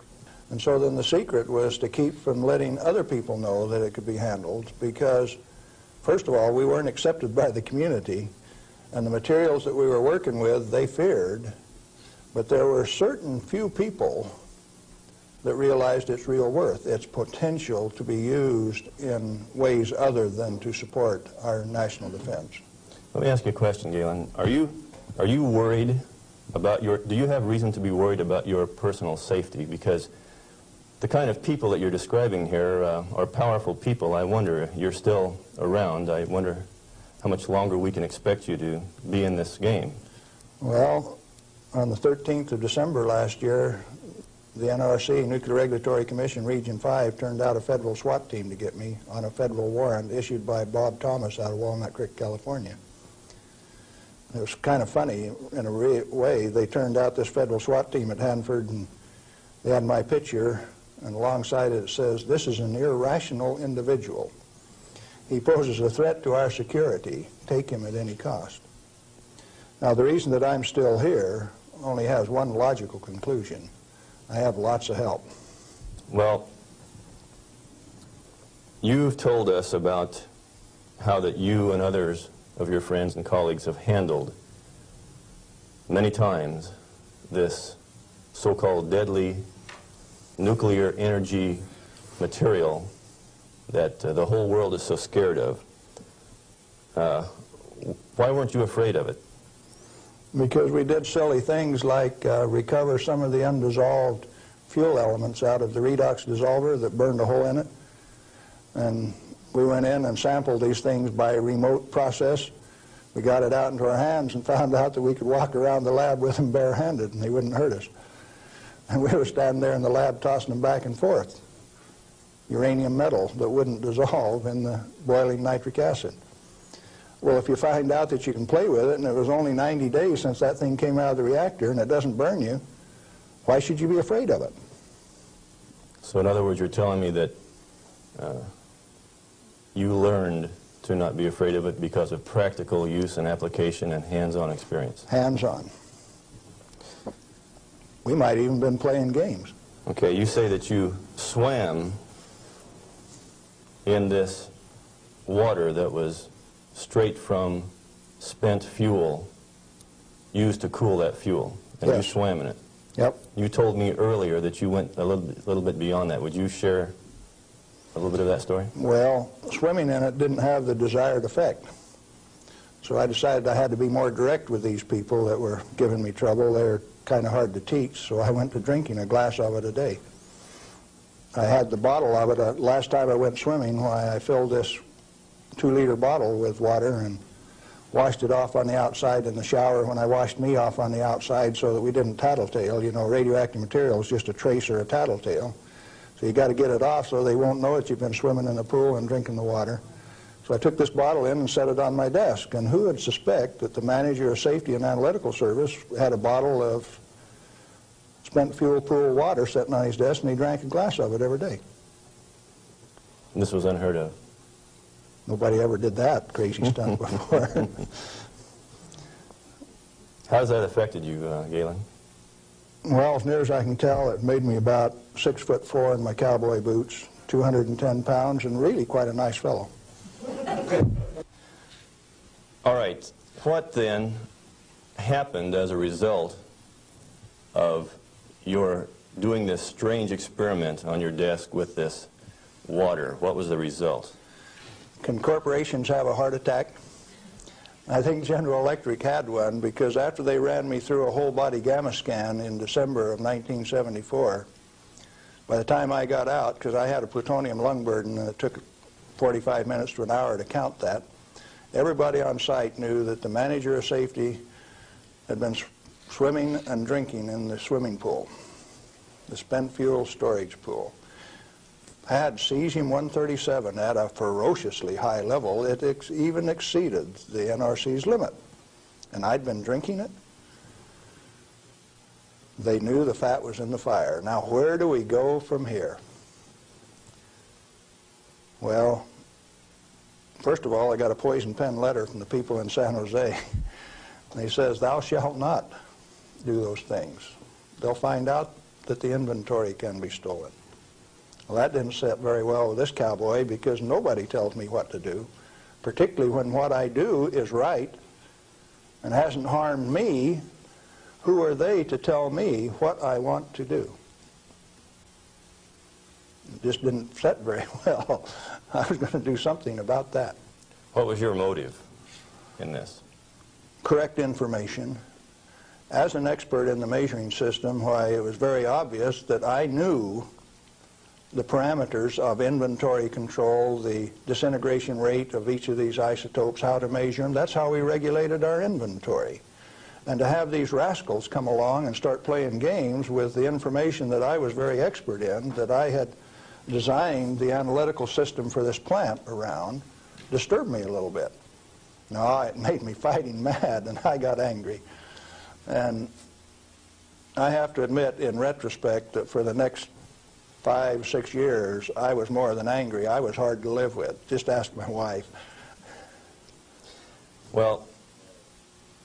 And so then the secret was to keep from letting other people know that it could be handled, because first of all, we weren't accepted by the community, and the materials that we were working with, they feared, but there were certain few people that realized its real worth, its potential to be used in ways other than to support our national defense. Let me ask you a question, Galen. Are you worried about do you have reason to be worried about your personal safety? Because the kind of people that you're describing here are powerful people. I wonder if you're still around. I wonder how much longer we can expect you to be in this game. Well, on the 13th of December last year, the NRC, Nuclear Regulatory Commission, Region 5, turned out a federal SWAT team to get me on a federal warrant issued by Bob Thomas out of Walnut Creek, California. It was kind of funny in a way. They turned out this federal SWAT team at Hanford, and they had my picture, and alongside it says, "This is an irrational individual. He poses a threat to our security. Take him at any cost." Now, the reason that I'm still here only has one logical conclusion. I have lots of help. Well, you've told us about how that you and others of your friends and colleagues have handled many times this so-called deadly nuclear energy material that the whole world is so scared of. Why weren't you afraid of it? Because we did silly things like recover some of the undissolved fuel elements out of the redox dissolver that burned a hole in it. And we went in and sampled these things by a remote process. We got it out into our hands and found out that we could walk around the lab with them barehanded and they wouldn't hurt us. And we were standing there in the lab tossing them back and forth. Uranium metal that wouldn't dissolve in the boiling nitric acid. Well, if you find out that you can play with it, and it was only 90 days since that thing came out of the reactor and it doesn't burn you, why should you be afraid of it? So in other words, you're telling me that you learned to not be afraid of it because of practical use and application and hands-on experience. Hands-on. We might even been playing games. Okay, you say that you swam in this water that was straight from spent fuel used to cool that fuel, and Yes. you swam in it. Yep. You told me earlier that you went a little bit beyond that. Would you share a little bit of that story? Well, swimming in it didn't have the desired effect. So I decided I had to be more direct with these people that were giving me trouble. They were kind of hard to teach, so I went to drinking a glass of it a day. I had the bottle of it. Last time I went swimming, why I filled this 2-liter bottle with water and washed it off on the outside in the shower when I washed me off on the outside so that we didn't tattletale. You know, radioactive material is just a trace or a tattletale. So you got to get it off so they won't know that you've been swimming in the pool and drinking the water. So I took this bottle in and set it on my desk. And who would suspect that the manager of safety and analytical service had a bottle of spent fuel pool water sitting on his desk, and he drank a glass of it every day. And this was unheard of. Nobody ever did that crazy stunt before. How has that affected you, Galen? Well, as near as I can tell, it made me about 6'4" in my cowboy boots, 210 pounds, and really quite a nice fellow. All right. What then happened as a result of your doing this strange experiment on your desk with this water? What was the result? Can corporations have a heart attack? I think General Electric had one, because after they ran me through a whole body gamma scan in December of 1974, by the time I got out, because I had a plutonium lung burden and it took 45 minutes to an hour to count that, everybody on site knew that the manager of safety had been swimming and drinking in the swimming pool, the spent fuel storage pool. Had cesium-137 at a ferociously high level. It even exceeded the NRC's limit. And I'd been drinking it. They knew the fat was in the fire. Now, where do we go from here? Well, first of all, I got a poison pen letter from the people in San Jose. And he says, "Thou shalt not do those things. They'll find out that the inventory can be stolen." Well, that didn't sit very well with this cowboy, because nobody tells me what to do, particularly when what I do is right and hasn't harmed me. Who are they to tell me what I want to do? It just didn't sit very well. I was going to do something about that. What was your motive in this? Correct information. As an expert in the measuring system, why, it was very obvious that I knew the parameters of inventory control, the disintegration rate of each of these isotopes, how to measure them. That's how we regulated our inventory. And to have these rascals come along and start playing games with the information that I was very expert in, that I had designed the analytical system for this plant around, disturbed me a little bit. No, it made me fighting mad, and I got angry. And I have to admit, in retrospect, that for the next 5, 6 years, I was more than angry. I was hard to live with. Just ask my wife. Well,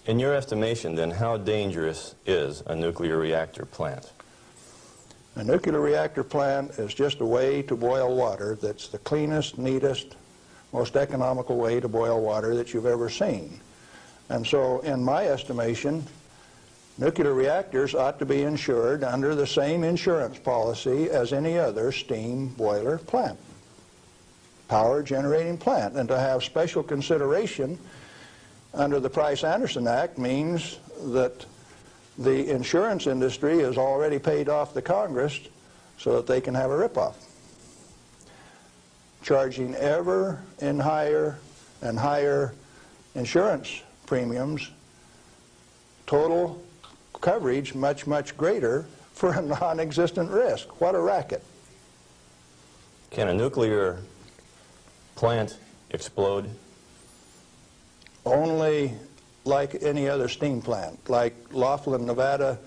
in your estimation, then, how dangerous is a nuclear reactor plant? A nuclear reactor plant is just a way to boil water that's the cleanest, neatest, most economical way to boil water that you've ever seen. And so, in my estimation, nuclear reactors ought to be insured under the same insurance policy as any other steam boiler plant, power generating plant. And to have special consideration under the Price-Anderson Act means that the insurance industry has already paid off the Congress so that they can have a ripoff, charging ever and higher insurance premiums, total coverage much, much greater for a non-existent risk. What a racket. Can a nuclear plant explode? Only like any other steam plant. Like Laughlin, Nevada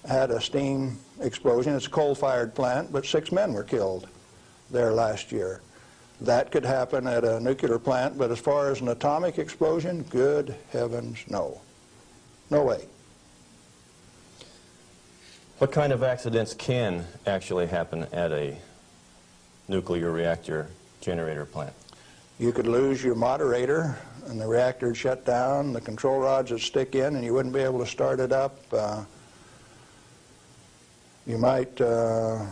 had a steam explosion. It's a coal-fired plant, but 6 men were killed there last year. That could happen at a nuclear plant, but as far as an atomic explosion, good heavens, no. No way. What kind of accidents can actually happen at a nuclear reactor generator plant? You could lose your moderator and the reactor would shut down, the control rods would stick in and you wouldn't be able to start it up. You might do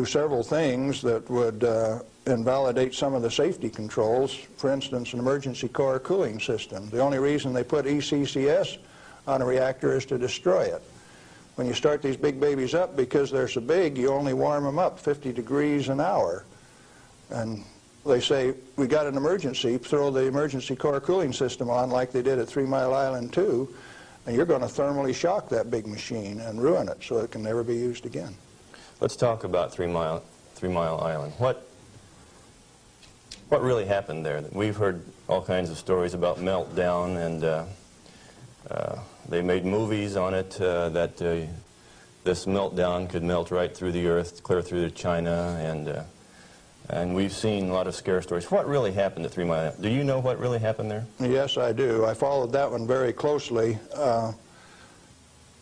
several things that would invalidate some of the safety controls. For instance, an emergency core cooling system. The only reason they put ECCS on a reactor is to destroy it. When you start these big babies up, because they're so big, you only warm them up 50 degrees an hour. And they say, we got an emergency, throw the emergency core cooling system on like they did at 3 Mile Island 2, and you're going to thermally shock that big machine and ruin it so it can never be used again. Let's talk about 3 Mile Island. What really happened there? We've heard all kinds of stories about meltdown, and they made movies on it that this meltdown could melt right through the earth, clear through to China, and we've seen a lot of scare stories. What really happened at 3 Mile Island? Do you know what really happened there? Yes, I do. I followed that one very closely.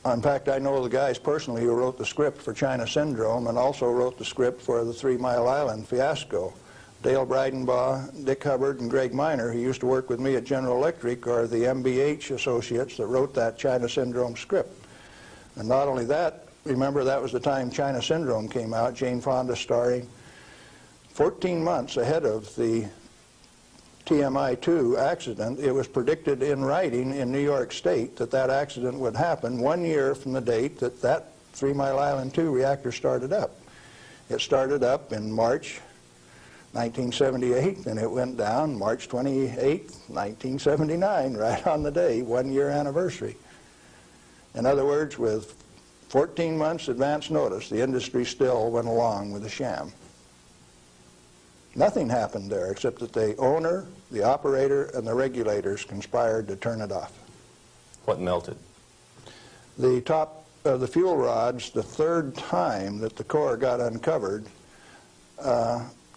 In fact, I know the guys personally who wrote the script for China Syndrome and also wrote the script for the 3 Mile Island fiasco. Dale Breidenbaugh, Dick Hubbard, and Greg Miner, who used to work with me at General Electric, are the MBH associates that wrote that China Syndrome script. And not only that, remember that was the time China Syndrome came out, Jane Fonda starring. 14 months ahead of the TMI-2 accident, it was predicted in writing in New York State that that accident would happen 1 year from the date that that 3 Mile Island 2 reactor started up. It started up in March 1978, and it went down March 28, 1979, right on the day, 1 year anniversary. In other words, with 14 months advance notice, the industry still went along with the sham. Nothing happened there except that the owner, the operator, and the regulators conspired to turn it off. What melted? The top of the fuel rods, the third time that the core got uncovered,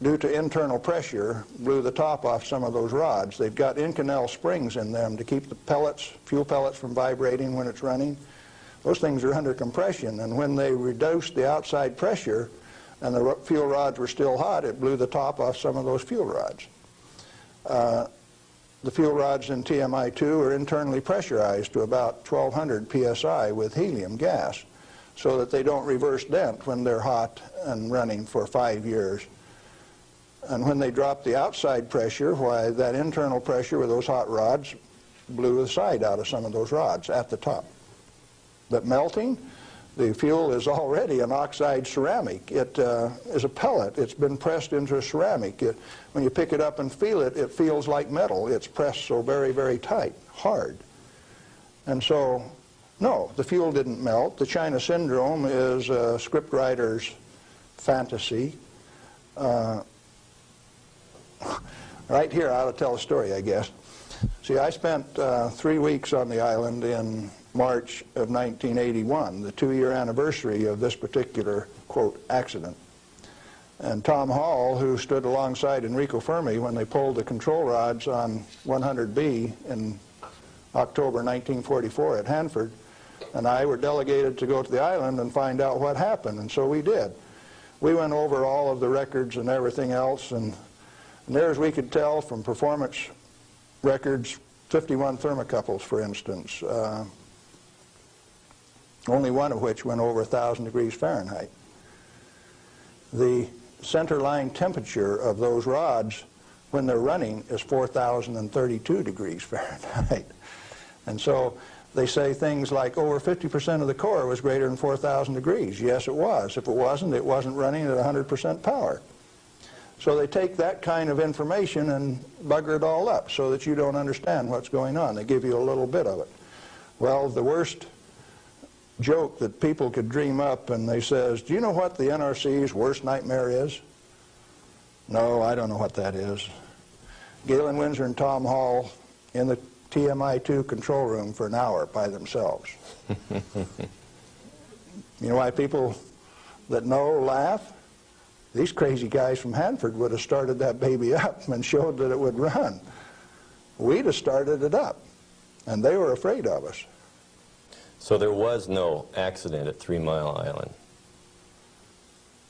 due to internal pressure, blew the top off some of those rods. They've got Inconel springs in them to keep the pellets, fuel pellets from vibrating when it's running. Those things are under compression, and when they reduced the outside pressure and the fuel rods were still hot, it blew the top off some of those fuel rods. The fuel rods in TMI-2 are internally pressurized to about 1200 psi with helium gas so that they don't reverse dent when they're hot and running for 5 years. And when they drop the outside pressure, why, that internal pressure with those hot rods blew the side out of some of those rods at the top. But melting, the fuel is already an oxide ceramic. It is a pellet. It's been pressed into a ceramic. When you pick it up and feel it, it feels like metal. It's pressed so very, very tight, hard. And so, no, the fuel didn't melt. The China Syndrome is a scriptwriter's fantasy. Right here, I ought to tell a story, I guess. See, I spent 3 weeks on the island in March of 1981, the 2-year anniversary of this particular, quote, accident. And Tom Hall, who stood alongside Enrico Fermi when they pulled the control rods on 100B in October 1944 at Hanford, and I were delegated to go to the island and find out what happened, and so we did. We went over all of the records and everything else, and there, as we could tell from performance records, 51 thermocouples, for instance, only one of which went over 1,000 degrees Fahrenheit. The center line temperature of those rods when they're running is 4,032 degrees Fahrenheit. And so They say things like over 50% of the core was greater than 4,000 degrees. Yes, it was. If it wasn't running at 100% power. So they take that kind of information and bugger it all up so that you don't understand what's going on. They give you a little bit of it. Well, the worst joke that people could dream up, and they says, do you know what the NRC's worst nightmare is? No, I don't know what that is. Galen, Winsor, and Tom Hall in the TMI-2 control room for an hour by themselves. You know why people that know laugh? These crazy guys from Hanford would have started that baby up and showed that it would run. We'd have started it up, and they were afraid of us. So there was no accident at 3 Mile Island?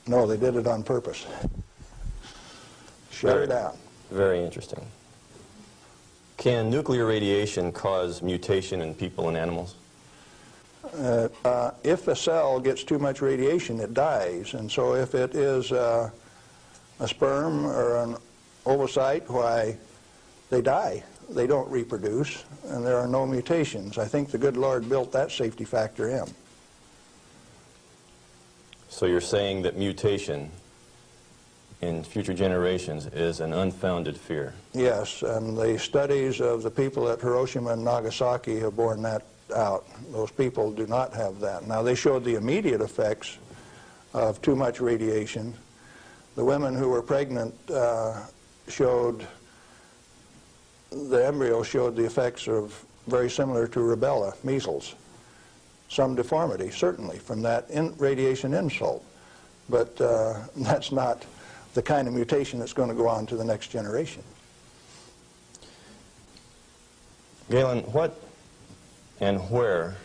No, they did it on purpose. Shut it down. Very interesting. Can nuclear radiation cause mutation in people and animals? If a cell gets too much radiation, it dies. And so if it is a sperm or an ovocyte, why, they die. They don't reproduce, and there are no mutations. I think the good Lord built that safety factor in. So you're saying that mutation in future generations is an unfounded fear? Yes, and the studies of the people at Hiroshima and Nagasaki have borne that out. Those people do not have that. Now, they showed the immediate effects of too much radiation. The women who were pregnant showed, the embryo showed the effects of very similar to rubella, measles. Some deformity, certainly, from that radiation insult. But that's not the kind of mutation that's going to go on to the next generation. Galen, what and where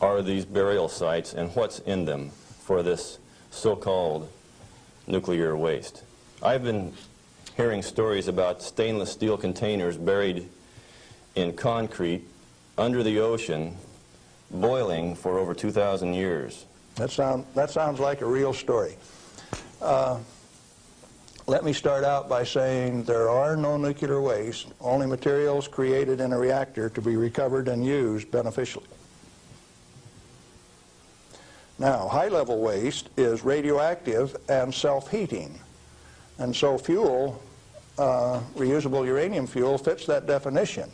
are these burial sites, and what's in them for this so-called nuclear waste? I've been hearing stories about stainless steel containers buried in concrete under the ocean, boiling for over 2,000 years. That sounds like a real story. Let me start out by saying there are no nuclear waste, only materials created in a reactor to be recovered and used beneficially. Now, high-level waste is radioactive and self-heating. And so fuel, reusable uranium fuel, fits that definition.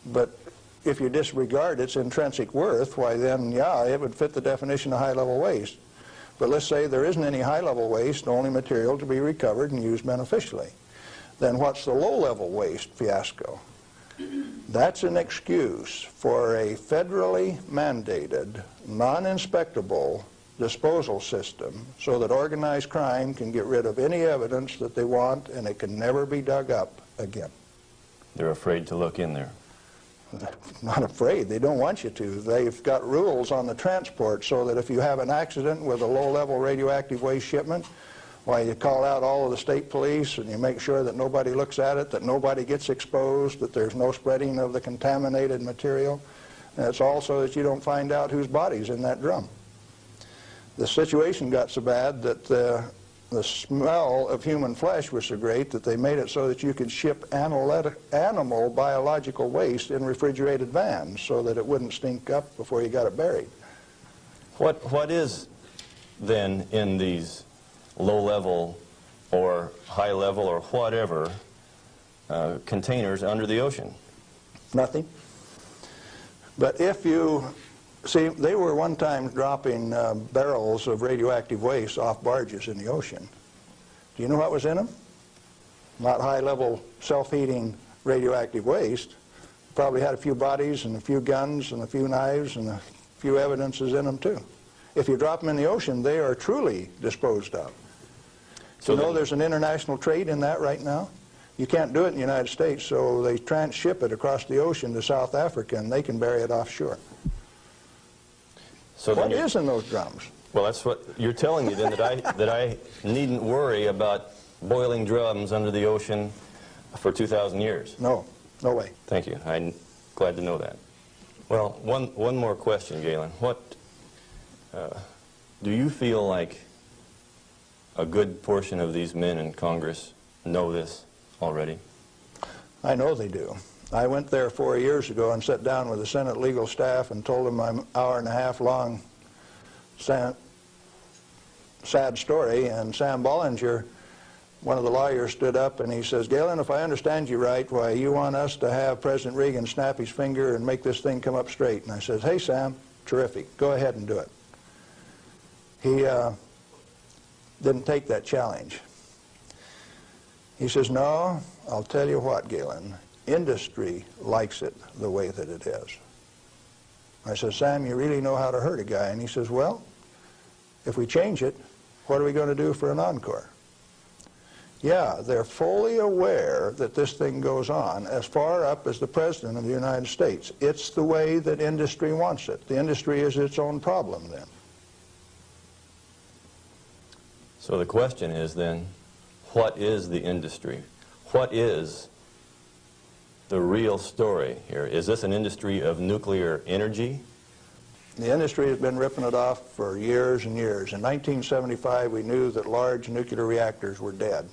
But if you disregard its intrinsic worth, why then, yeah, it would fit the definition of high-level waste. But let's say there isn't any high-level waste, only material to be recovered and used beneficially. Then what's the low-level waste fiasco? That's an excuse for a federally mandated, non-inspectable disposal system so that organized crime can get rid of any evidence that they want, and it can never be dug up again. They're afraid to look in there. Not afraid. They don't want you to. They've got rules on the transport so that if you have an accident with a low-level radioactive waste shipment, why, you call out all of the state police and you make sure that nobody looks at it, that nobody gets exposed, that there's no spreading of the contaminated material. And it's also that you don't find out whose body's in that drum. The situation got so bad that the smell of human flesh was so great that they made it so that you could ship animal biological waste in refrigerated vans so that it wouldn't stink up before you got it buried. What is then in these low-level or high-level or whatever containers under the ocean? Nothing. But if you see, they were one time dropping barrels of radioactive waste off barges in the ocean. Do you know what was in them? Not high-level self-heating radioactive waste. Probably had a few bodies and a few guns and a few knives and a few evidences in them too. If you drop them in the ocean, they are truly disposed of. So you know there's an international trade in that right now? You can't do it in the United States, so they transship it across the ocean to South Africa, and they can bury it offshore. So what is in those drums? Well, that's what you're telling me then, that I needn't worry about boiling drums under the ocean for 2,000 years. No, no way. Thank you. I'm glad to know that. Well, one more question, Galen. What do you feel like a good portion of these men in Congress know this already? I know they do. I went there 4 years ago and sat down with the Senate legal staff and told them my hour-and-a-half long sad story, and Sam Bollinger, one of the lawyers, stood up and he says, "Galen, if I understand you right, why, you want us to have President Reagan snap his finger and make this thing come up straight." And I says, "Hey, Sam, terrific. Go ahead and do it." He didn't take that challenge. He says, "No, I'll tell you what, Galen, industry likes it the way that it is." I said, "Sam, you really know how to hurt a guy." And he says, "Well, if we change it, what are we going to do for an encore?" Yeah, they're fully aware that this thing goes on as far up as the President of the United States. It's the way that industry wants it. The industry is its own problem then. So the question is then, what is the industry? What is the real story here? Is this an industry of nuclear energy? The industry has been ripping it off for years and years. In 1975, we knew that large nuclear reactors were dead,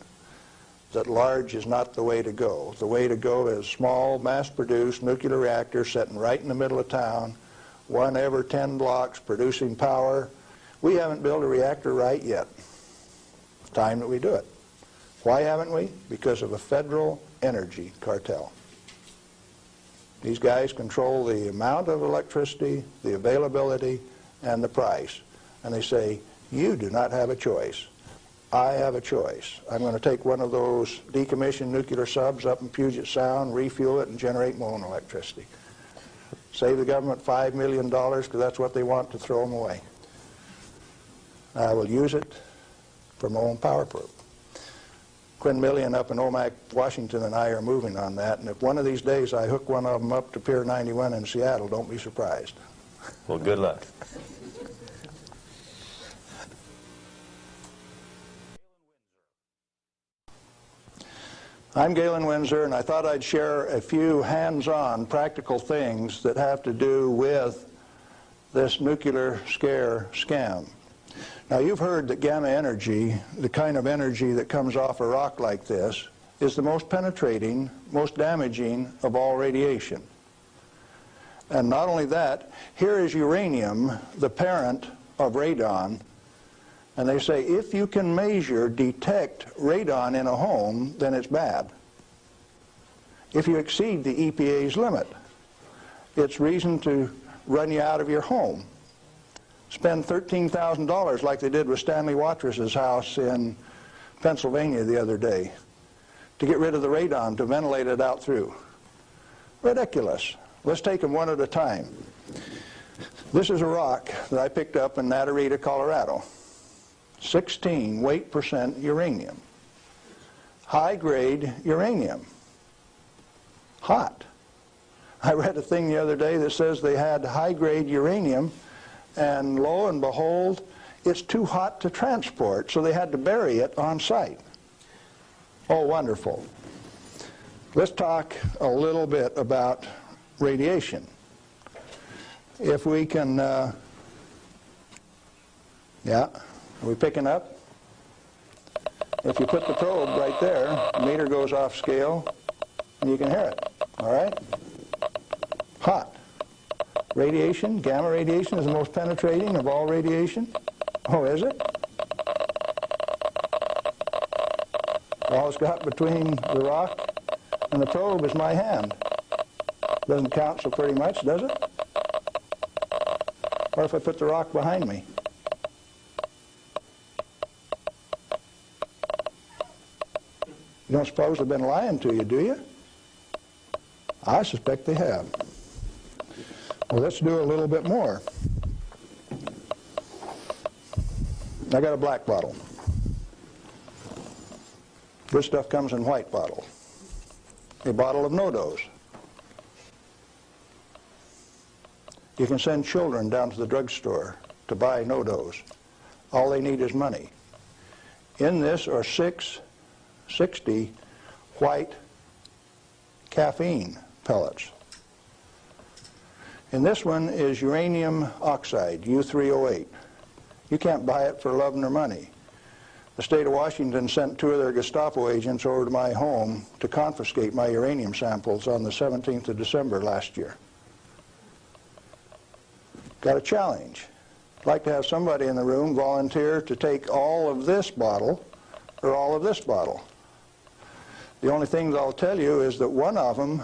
that large is not the way to go. The way to go is small, mass-produced nuclear reactors sitting right in the middle of town, one every 10 blocks, producing power. We haven't built a reactor right yet. It's time that we do it. Why haven't we? Because of a federal energy cartel. These guys control the amount of electricity, the availability, and the price. And they say, you do not have a choice. I have a choice. I'm going to take one of those decommissioned nuclear subs up in Puget Sound, refuel it, and generate my own electricity. Save the government $5 million because that's what they want to throw them away. I will use it for my own power probe. Quinn Millian up in Omak, Washington, and I are moving on that, and if one of these days I hook one of them up to Pier 91 in Seattle, don't be surprised. Well, good luck. I'm Galen Winsor, and I thought I'd share a few hands-on practical things that have to do with this nuclear scare scam. Now, you've heard that gamma energy, the kind of energy that comes off a rock like this, is the most penetrating, most damaging of all radiation. And not only that, here is uranium, the parent of radon, and they say if you can measure, detect radon in a home, then it's bad. If you exceed the EPA's limit, it's reason to run you out of your home. Spend $13,000 like they did with Stanley Watrous' house in Pennsylvania the other day to get rid of the radon, to ventilate it out through. Ridiculous. Let's take them one at a time. This is a rock that I picked up in Natarita, Colorado. 16 weight percent uranium. High-grade uranium. Hot. I read a thing the other day that says they had high-grade uranium, and lo and behold, it's too hot to transport, so they had to bury it on site. Oh, wonderful. Let's talk a little bit about radiation. If we can, yeah, are we picking up? If you put the probe right there, the meter goes off scale, and you can hear it, all right? Hot. Radiation, gamma radiation, is the most penetrating of all radiation. Oh, is it? All it's got between the rock and the probe is my hand. Doesn't count so pretty much, does it? Or if I put the rock behind me? You don't suppose they've been lying to you, do you? I suspect they have. Well, let's do a little bit more. I got a black bottle. This stuff comes in white bottle. A bottle of no-dose. You can send children down to the drugstore to buy no-dose. All they need is money. In this are 660 white caffeine pellets. And this one is uranium oxide, U308. You can't buy it for love nor money. the state of Washington sent 2 of their Gestapo agents over to my home to confiscate my uranium samples on the 17th of December last year. Got a challenge. I'd like to have somebody in the room volunteer to take all of this bottle or all of this bottle. The only thing that I'll tell you is that one of them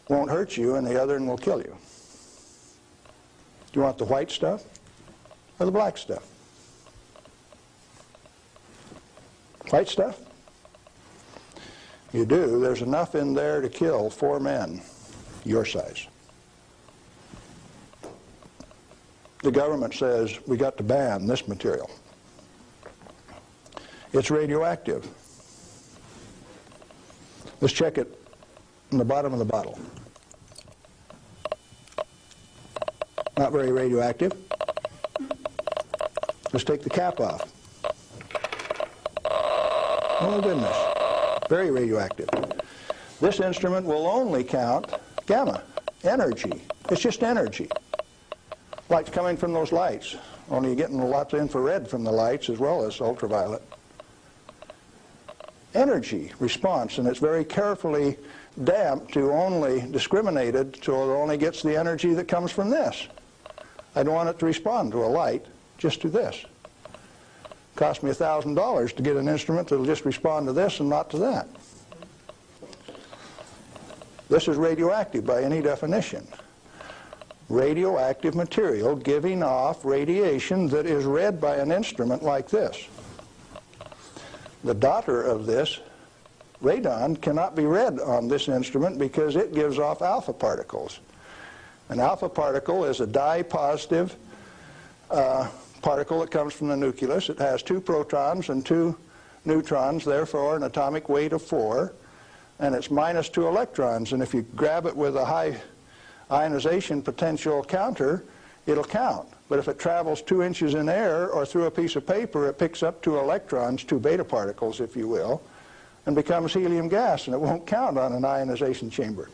won't hurt you and the other one will kill you. Do you want the white stuff or the black stuff? White stuff? You do. There's enough in there to kill 4 men your size. The government says we got to ban this material. It's radioactive. Let's check it in the bottom of the bottle. Not very radioactive. Let's take the cap off. Oh goodness, very radioactive. This instrument will only count gamma, energy. It's just energy. Light's coming from those lights, only you're getting lots of infrared from the lights as well as ultraviolet. Energy response, and it's very carefully damped to only discriminated so it only gets the energy that comes from this. I don't want it to respond to a light, just to this. Cost me $1,000 to get an instrument that will just respond to this and not to that. This is radioactive by any definition. Radioactive material giving off radiation that is read by an instrument like this. The daughter of this, radon, cannot be read on this instrument because it gives off alpha particles. An alpha particle is a dye-positive particle that comes from the nucleus. It has 2 protons and 2 neutrons, therefore an atomic weight of 4, and it's minus 2 electrons. And if you grab it with a high ionization potential counter, it'll count. But if it travels 2 inches in air or through a piece of paper, it picks up 2 electrons, 2 beta particles, if you will, and becomes helium gas, and it won't count on an ionization chamber.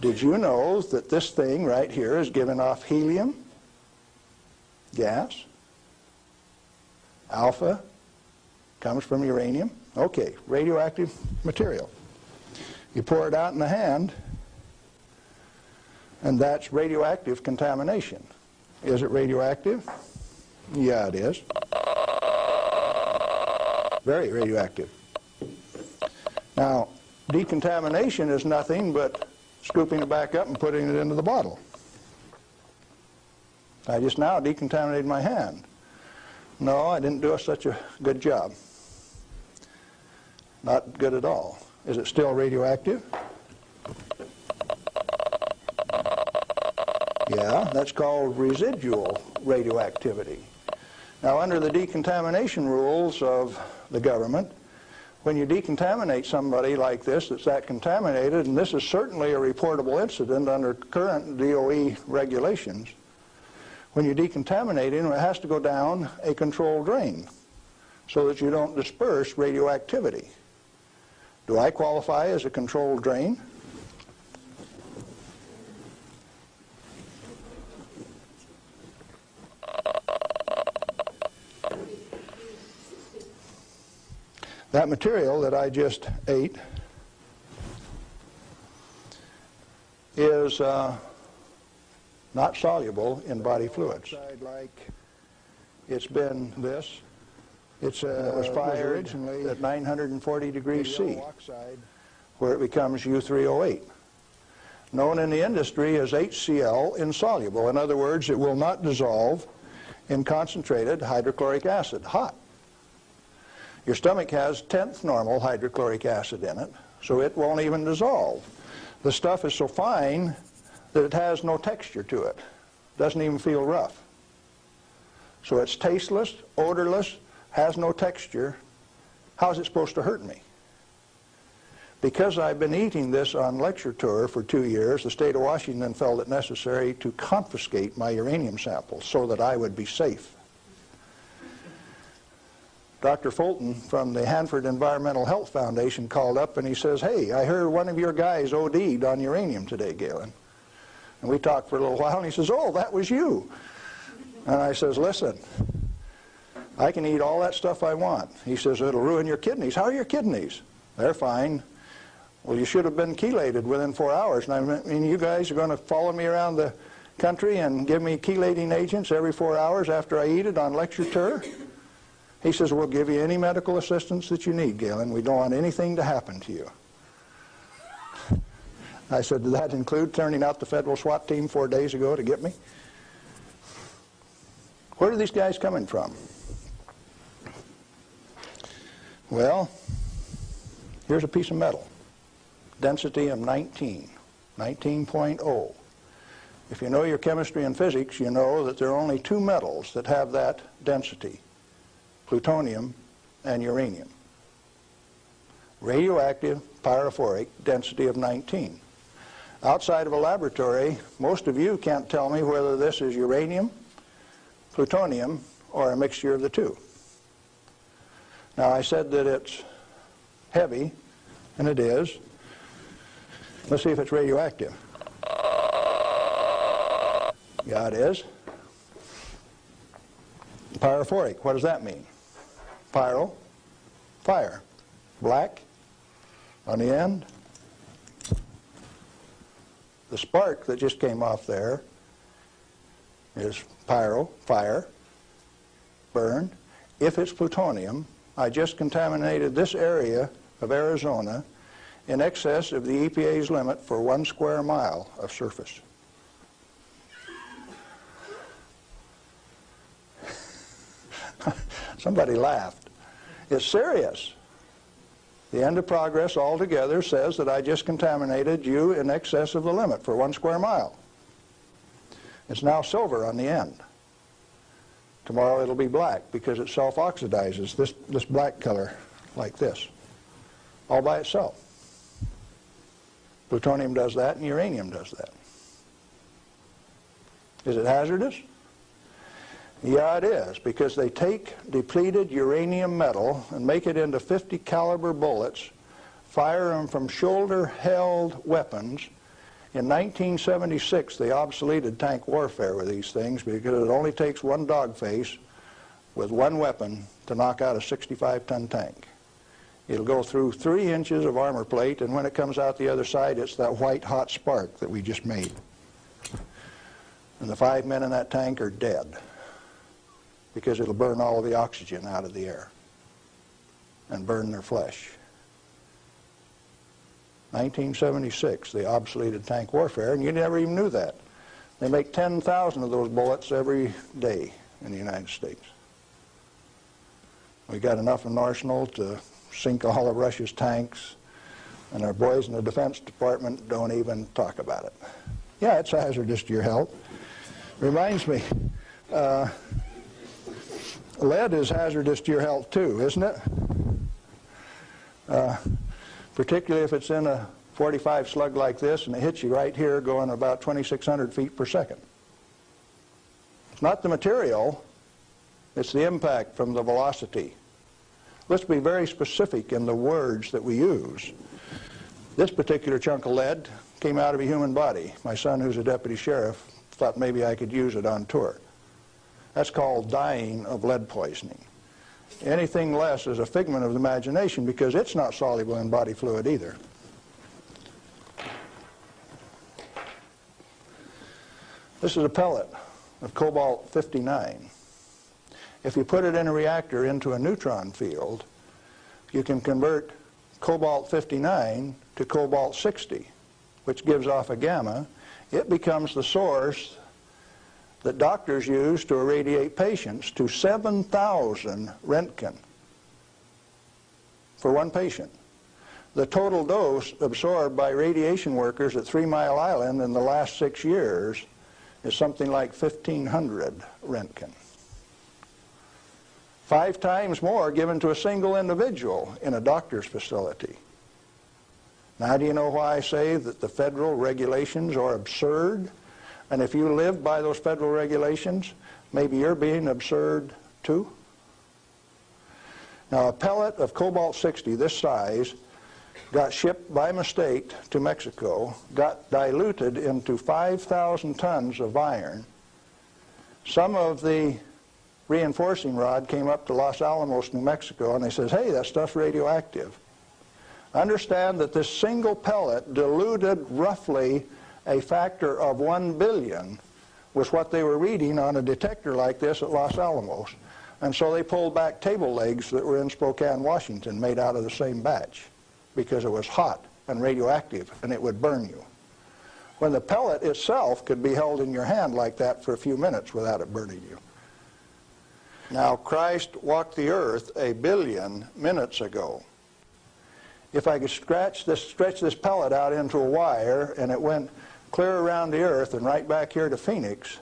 Did you know that this thing right here is giving off helium gas? Alpha comes from uranium. Okay, radioactive material. You pour it out in the hand, and that's radioactive contamination. Is it radioactive? Yeah, it is. Very radioactive. Now, decontamination is nothing but scooping it back up and putting it into the bottle. I just now decontaminated my hand. No, I didn't do such a good job. Not good at all. Is it still radioactive? Yeah, that's called residual radioactivity. Now, under the decontamination rules of the government, when you decontaminate somebody like this that's that contaminated, and this is certainly a reportable incident under current DOE regulations, when you decontaminate him, it has to go down a controlled drain so that you don't disperse radioactivity. Do I qualify as a controlled drain? That material that I just ate is not soluble in body fluids. Like it's been this. It was fired originally at 940 degrees C, where it becomes U3O8, known in the industry as HCl insoluble. In other words, it will not dissolve in concentrated hydrochloric acid, hot. Your stomach has 10th normal hydrochloric acid in it, so it won't even dissolve. The stuff is so fine that it has no texture to it. Doesn't even feel rough. So it's tasteless, odorless, has no texture. How is it supposed to hurt me? Because I've been eating this on lecture tour for 2 years, the state of Washington felt it necessary to confiscate my uranium samples so that I would be safe. Dr. Fulton from the Hanford Environmental Health Foundation called up and he says, "Hey, I heard one of your guys OD'd on uranium today, Galen." And we talked for a little while and he says, "Oh, that was you." And I says, "Listen, I can eat all that stuff I want. He says, it'll ruin your kidneys. How are your kidneys? They're fine. Well, you should have been chelated within 4 hours. And I mean, you guys are going to follow me around the country and give me chelating agents every 4 hours after I eat it on lecture tour? He says, we'll give you any medical assistance that you need, Galen. We don't want anything to happen to you. I said, did that include turning out the federal SWAT team 4 days ago to get me? Where are these guys coming from? Well, here's a piece of metal. Density of 19.0. If you know your chemistry and physics, you know that there are only two metals that have that density: plutonium and uranium. Radioactive, pyrophoric, density of 19. Outside of a laboratory, most of you can't tell me whether this is uranium, plutonium, or a mixture of the two. Now, I said that it's heavy, and it is. Let's see if it's radioactive. Yeah, it is. Pyrophoric, what does that mean? Pyro, fire. Black on the end. The spark that just came off there is pyro, fire, burn. If it's plutonium, I just contaminated this area of Arizona in excess of the EPA's limit for 1 square mile of surface. Somebody laughed. It's serious. The end of progress altogether says that I just contaminated you in excess of the limit for 1 square mile. It's now silver on the end. Tomorrow it'll be black because it self-oxidizes, this black color, like this, all by itself. Plutonium does that and uranium does that. Is it hazardous? Yeah, it is, because they take depleted uranium metal and make it into 50 caliber bullets, fire them from shoulder-held weapons. In 1976, they obsoleted tank warfare with these things because it only takes one dog face with one weapon to knock out a 65-ton tank. It'll go through 3 inches of armor plate, and when it comes out the other side, it's that white hot spark that we just made. And the 5 men in that tank are dead, because it'll burn all of the oxygen out of the air and burn their flesh. 1976, they obsoleted tank warfare, and you never even knew that. They make 10,000 of those bullets every day in the United States. We got enough in arsenal to sink all of Russia's tanks, and our boys in the Defense Department don't even talk about it. Yeah, it's hazardous to your health. Reminds me, lead is hazardous to your health too, isn't it? Particularly if it's in a 45 slug like this and it hits you right here going about 2,600 feet per second. It's not the material, it's the impact from the velocity. Let's be very specific in the words that we use. This particular chunk of lead came out of a human body. My son, who's a deputy sheriff, thought maybe I could use it on tour. That's called dying of lead poisoning. Anything less is a figment of the imagination because it's not soluble in body fluid either. This is a pellet of cobalt-59. If you put it in a reactor into a neutron field, you can convert cobalt-59 to cobalt-60, which gives off a gamma. It becomes the source that doctors use to irradiate patients to 7,000 Roentgen for one patient. The total dose absorbed by radiation workers at 3 Mile Island in the last 6 years is something like 1,500 Roentgen. 5 times more given to a single individual in a doctor's facility. Now, do you know why I say that the federal regulations are absurd? And if you live by those federal regulations, maybe you're being absurd too? Now, a pellet of cobalt-60 this size got shipped by mistake to Mexico, got diluted into 5,000 tons of iron. Some of the reinforcing rod came up to Los Alamos, New Mexico, and they says, hey, that stuff's radioactive. Understand that this single pellet diluted roughly a factor of 1 billion was what they were reading on a detector like this at Los Alamos. And so they pulled back table legs that were in Spokane, Washington, made out of the same batch, because it was hot and radioactive and it would burn you. When the pellet itself could be held in your hand like that for a few minutes without it burning you. Now, Christ walked the earth 1 billion minutes ago. If I could stretch this pellet out into a wire and it went clear around the earth and right back here to Phoenix,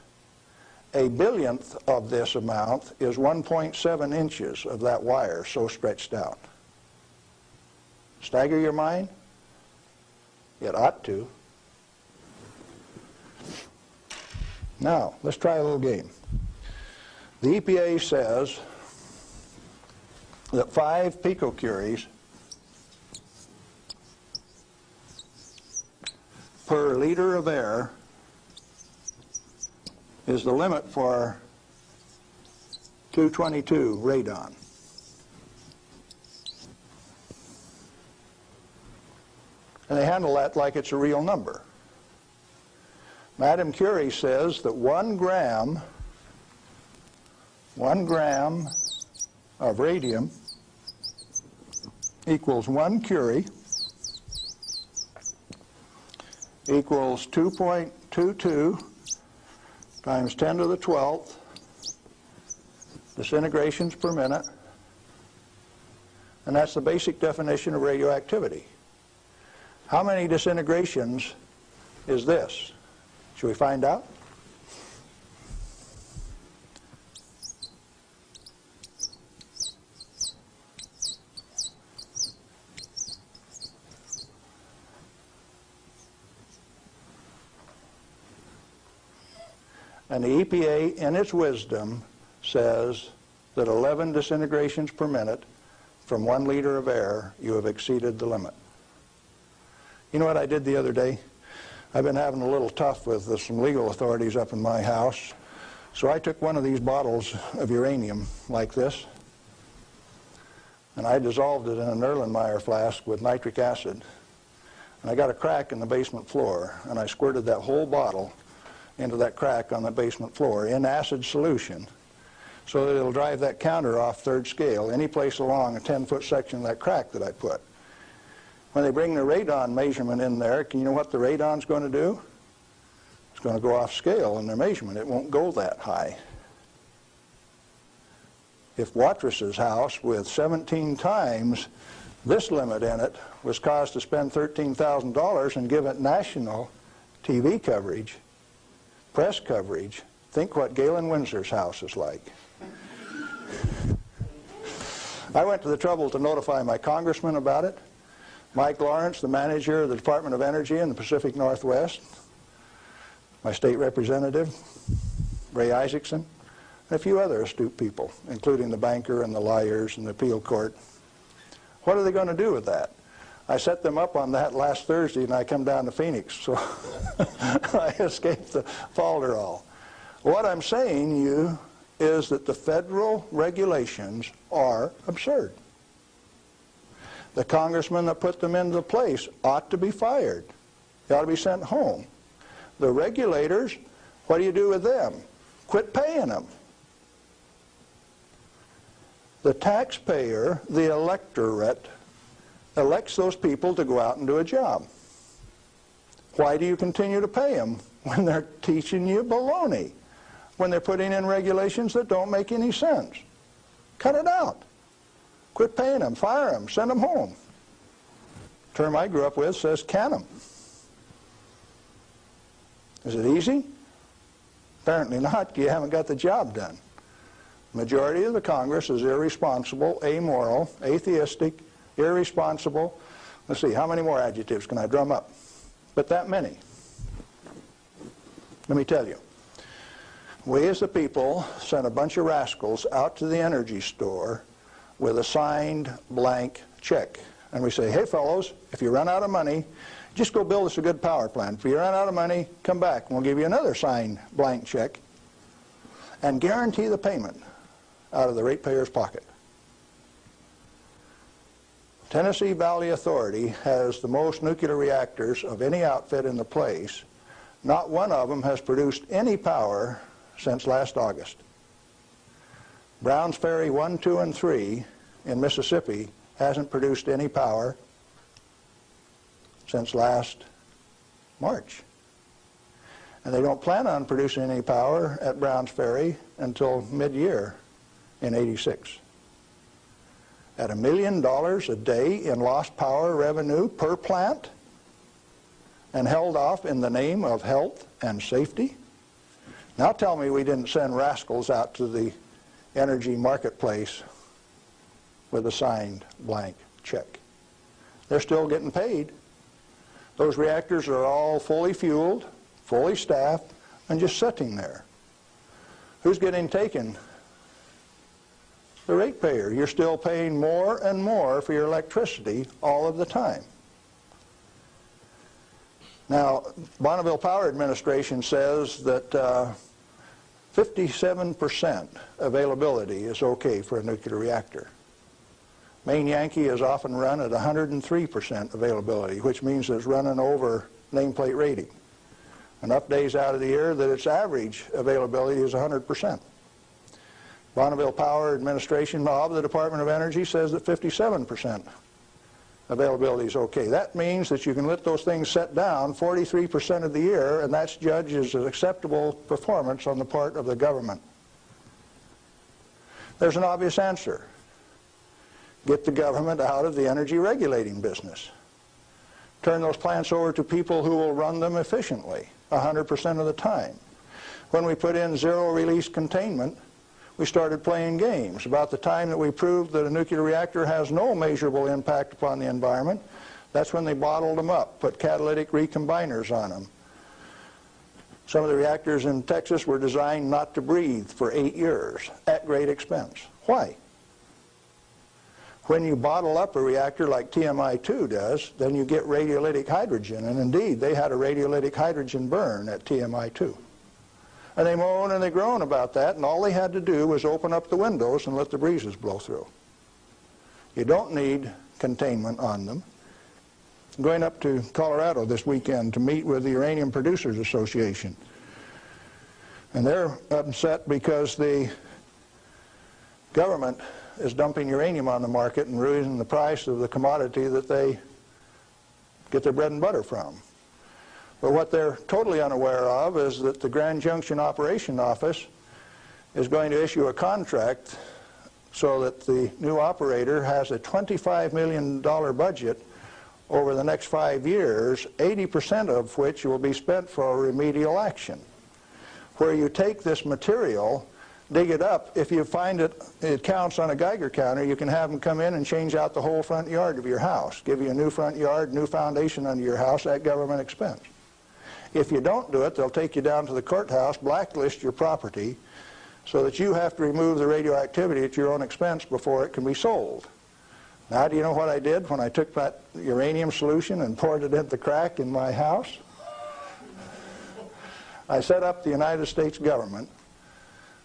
1 billionth of this amount is 1.7 inches of that wire so stretched out. Stagger your mind? It ought to. Now, let's try a little game. The EPA says that 5 picocuries per liter of air is the limit for 222 radon. And they handle that like it's a real number. Madame Curie says that 1 gram of radium equals 1 curie equals 2.22 times 10 to the 12th disintegrations per minute, and that's the basic definition of radioactivity. How many disintegrations is this? Should we find out? And the EPA, in its wisdom, says that 11 disintegrations per minute from 1 liter of air, you have exceeded the limit. You know what I did the other day? I've been having a little tough with some legal authorities up in my house. So I took one of these bottles of uranium like this, and I dissolved it in an Erlenmeyer flask with nitric acid. And I got a crack in the basement floor, and I squirted that whole bottle into that crack on the basement floor in acid solution so that it'll drive that counter off 3rd scale any place along a 10-foot section of that crack that I put. When they bring the radon measurement in there, can you know what the radon's going to do? It's going to go off scale in their measurement. It won't go that high. If Watrous' house with 17 times this limit in it was caused to spend $13,000 and give it national TV coverage, press coverage, think what Galen Winsor's house is like. I went to the trouble to notify my congressman about it. Mike Lawrence, the manager of the Department of Energy in the Pacific Northwest, my state representative, Ray Isaacson, and a few other astute people, including the banker and the lawyers and the appeal court. What are they going to do with that? I set them up on that last Thursday, and I come down to Phoenix, so I escaped the falderall. What I'm saying to you is that the federal regulations are absurd. The congressman that put them into place ought to be fired. They ought to be sent home. The regulators, what do you do with them? Quit paying them. The taxpayer, the electorate, elects those people to go out and do a job. Why do you continue to pay them when they're teaching you baloney? When they're putting in regulations that don't make any sense? Cut it out. Quit paying them, fire them, send them home. The term I grew up with says can them. Is it easy? Apparently not. You haven't got the job done. The majority of the Congress is irresponsible, amoral, atheistic, irresponsible. Let's see, how many more adjectives can I drum up? But that many. Let me tell you. We as the people sent a bunch of rascals out to the energy store with a signed blank check. And we say, hey fellows, if you run out of money, just go build us a good power plant. If you run out of money, come back and we'll give you another signed blank check and guarantee the payment out of the ratepayer's pocket. Tennessee Valley Authority has the most nuclear reactors of any outfit in the place. Not one of them has produced any power since last August. Browns Ferry 1, 2, and 3 in Mississippi hasn't produced any power since last March. And they don't plan on producing any power at Browns Ferry until mid-year in '86. At $1 million a day in lost power revenue per plant, and held off in the name of health and safety? Now tell me we didn't send rascals out to the energy marketplace with a signed blank check. They're still getting paid. Those reactors are all fully fueled, fully staffed, and just sitting there. Who's getting taken? The ratepayer. You're still paying more and more for your electricity all of the time. Now, Bonneville Power Administration says that 57% availability is okay for a nuclear reactor. Maine Yankee is often run at 103% availability, which means it's running over nameplate rating. Enough days out of the year that its average availability is 100%. Bonneville Power Administration of the Department of Energy says that 57% availability is okay. That means that you can let those things set down 43% of the year, and that's judged as an acceptable performance on the part of the government. There's an obvious answer. Get the government out of the energy regulating business. Turn those plants over to people who will run them efficiently 100% of the time. When we put in zero-release containment, we started playing games. About the time that we proved that a nuclear reactor has no measurable impact upon the environment, that's when they bottled them up, put catalytic recombiners on them. Some of the reactors in Texas were designed not to breathe for 8 years at great expense. Why? When you bottle up a reactor like TMI-2 does, then you get radiolytic hydrogen, and indeed they had a radiolytic hydrogen burn at TMI-2. And they moan and they groan about that, and all they had to do was open up the windows and let the breezes blow through. You don't need containment on them. I'm going up to Colorado this weekend to meet with the Uranium Producers Association. And they're upset because the government is dumping uranium on the market and raising the price of the commodity that they get their bread and butter from. But what they're totally unaware of is that the Grand Junction Operation Office is going to issue a contract so that the new operator has a $25 million budget over the next 5 years, 80% of which will be spent for remedial action. Where you take this material, dig it up, if you find it counts on a Geiger counter, you can have them come in and change out the whole front yard of your house, give you a new front yard, new foundation under your house at government expense. If you don't do it, they'll take you down to the courthouse, blacklist your property, so that you have to remove the radioactivity at your own expense before it can be sold. Now, do you know what I did when I took that uranium solution and poured it into the crack in my house? I set up the United States government,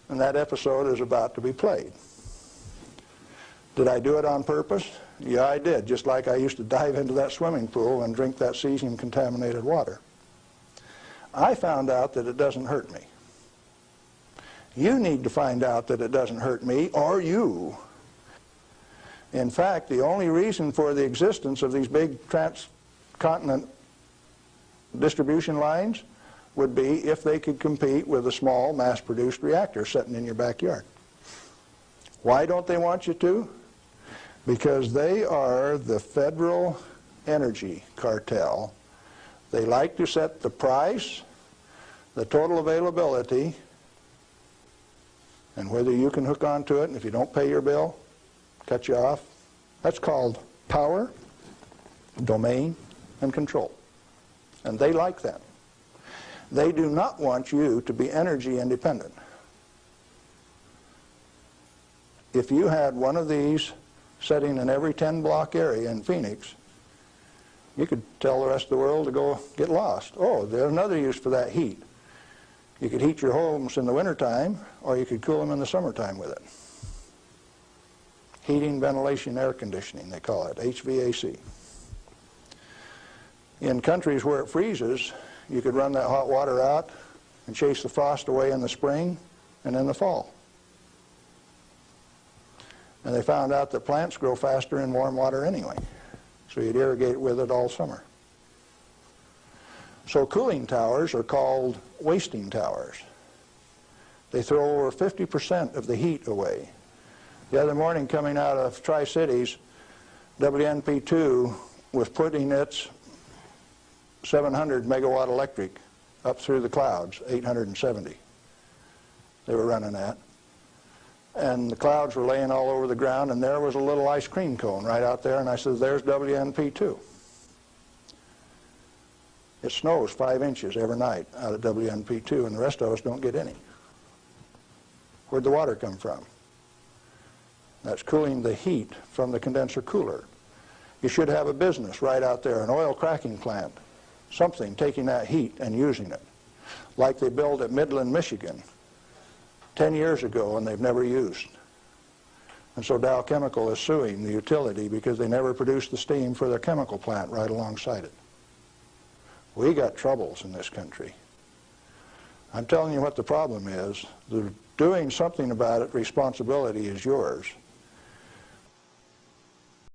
and that episode is about to be played. Did I do it on purpose? Yeah, I did, just like I used to dive into that swimming pool and drink that cesium-contaminated water. I found out that it doesn't hurt me. You need to find out that it doesn't hurt me, or you. In fact, the only reason for the existence of these big transcontinent distribution lines would be if they could compete with a small mass-produced reactor sitting in your backyard. Why don't they want you to? Because they are the federal energy cartel. They like to set the price, the total availability, and whether you can hook onto it, and if you don't pay your bill, cut you off. That's called power, domain, and control. And they like that. They do not want you to be energy independent. If you had one of these sitting in every 10-block area in Phoenix, you could tell the rest of the world to go get lost. Oh, there's another use for that heat. You could heat your homes in the wintertime, or you could cool them in the summertime with it. heating, ventilation, air conditioning, they call it, HVAC. In countries where it freezes, you could run that hot water out and chase the frost away in the spring and in the fall. And they found out that plants grow faster in warm water anyway, so you'd irrigate with it all summer. So cooling towers are called wasting towers. They throw over 50% of the heat away. The other morning, coming out of Tri-Cities, WNP2 was putting its 700 megawatt electric up through the clouds, 870 they were running at. And the clouds were laying all over the ground, and there was a little ice cream cone right out there, and I said, there's WNP2. It snows 5 inches every night out of WNP2, and the rest of us don't get any. Where'd the water come from? That's cooling the heat from the condenser cooler. You should have a business right out there, an oil cracking plant, something taking that heat and using it, like they built at Midland, Michigan 10 years ago, and they've never used. And so Dow Chemical is suing the utility because they never produced the steam for their chemical plant right alongside it. We got troubles in this country. I'm telling you what the problem is. Doing something about it, responsibility is yours.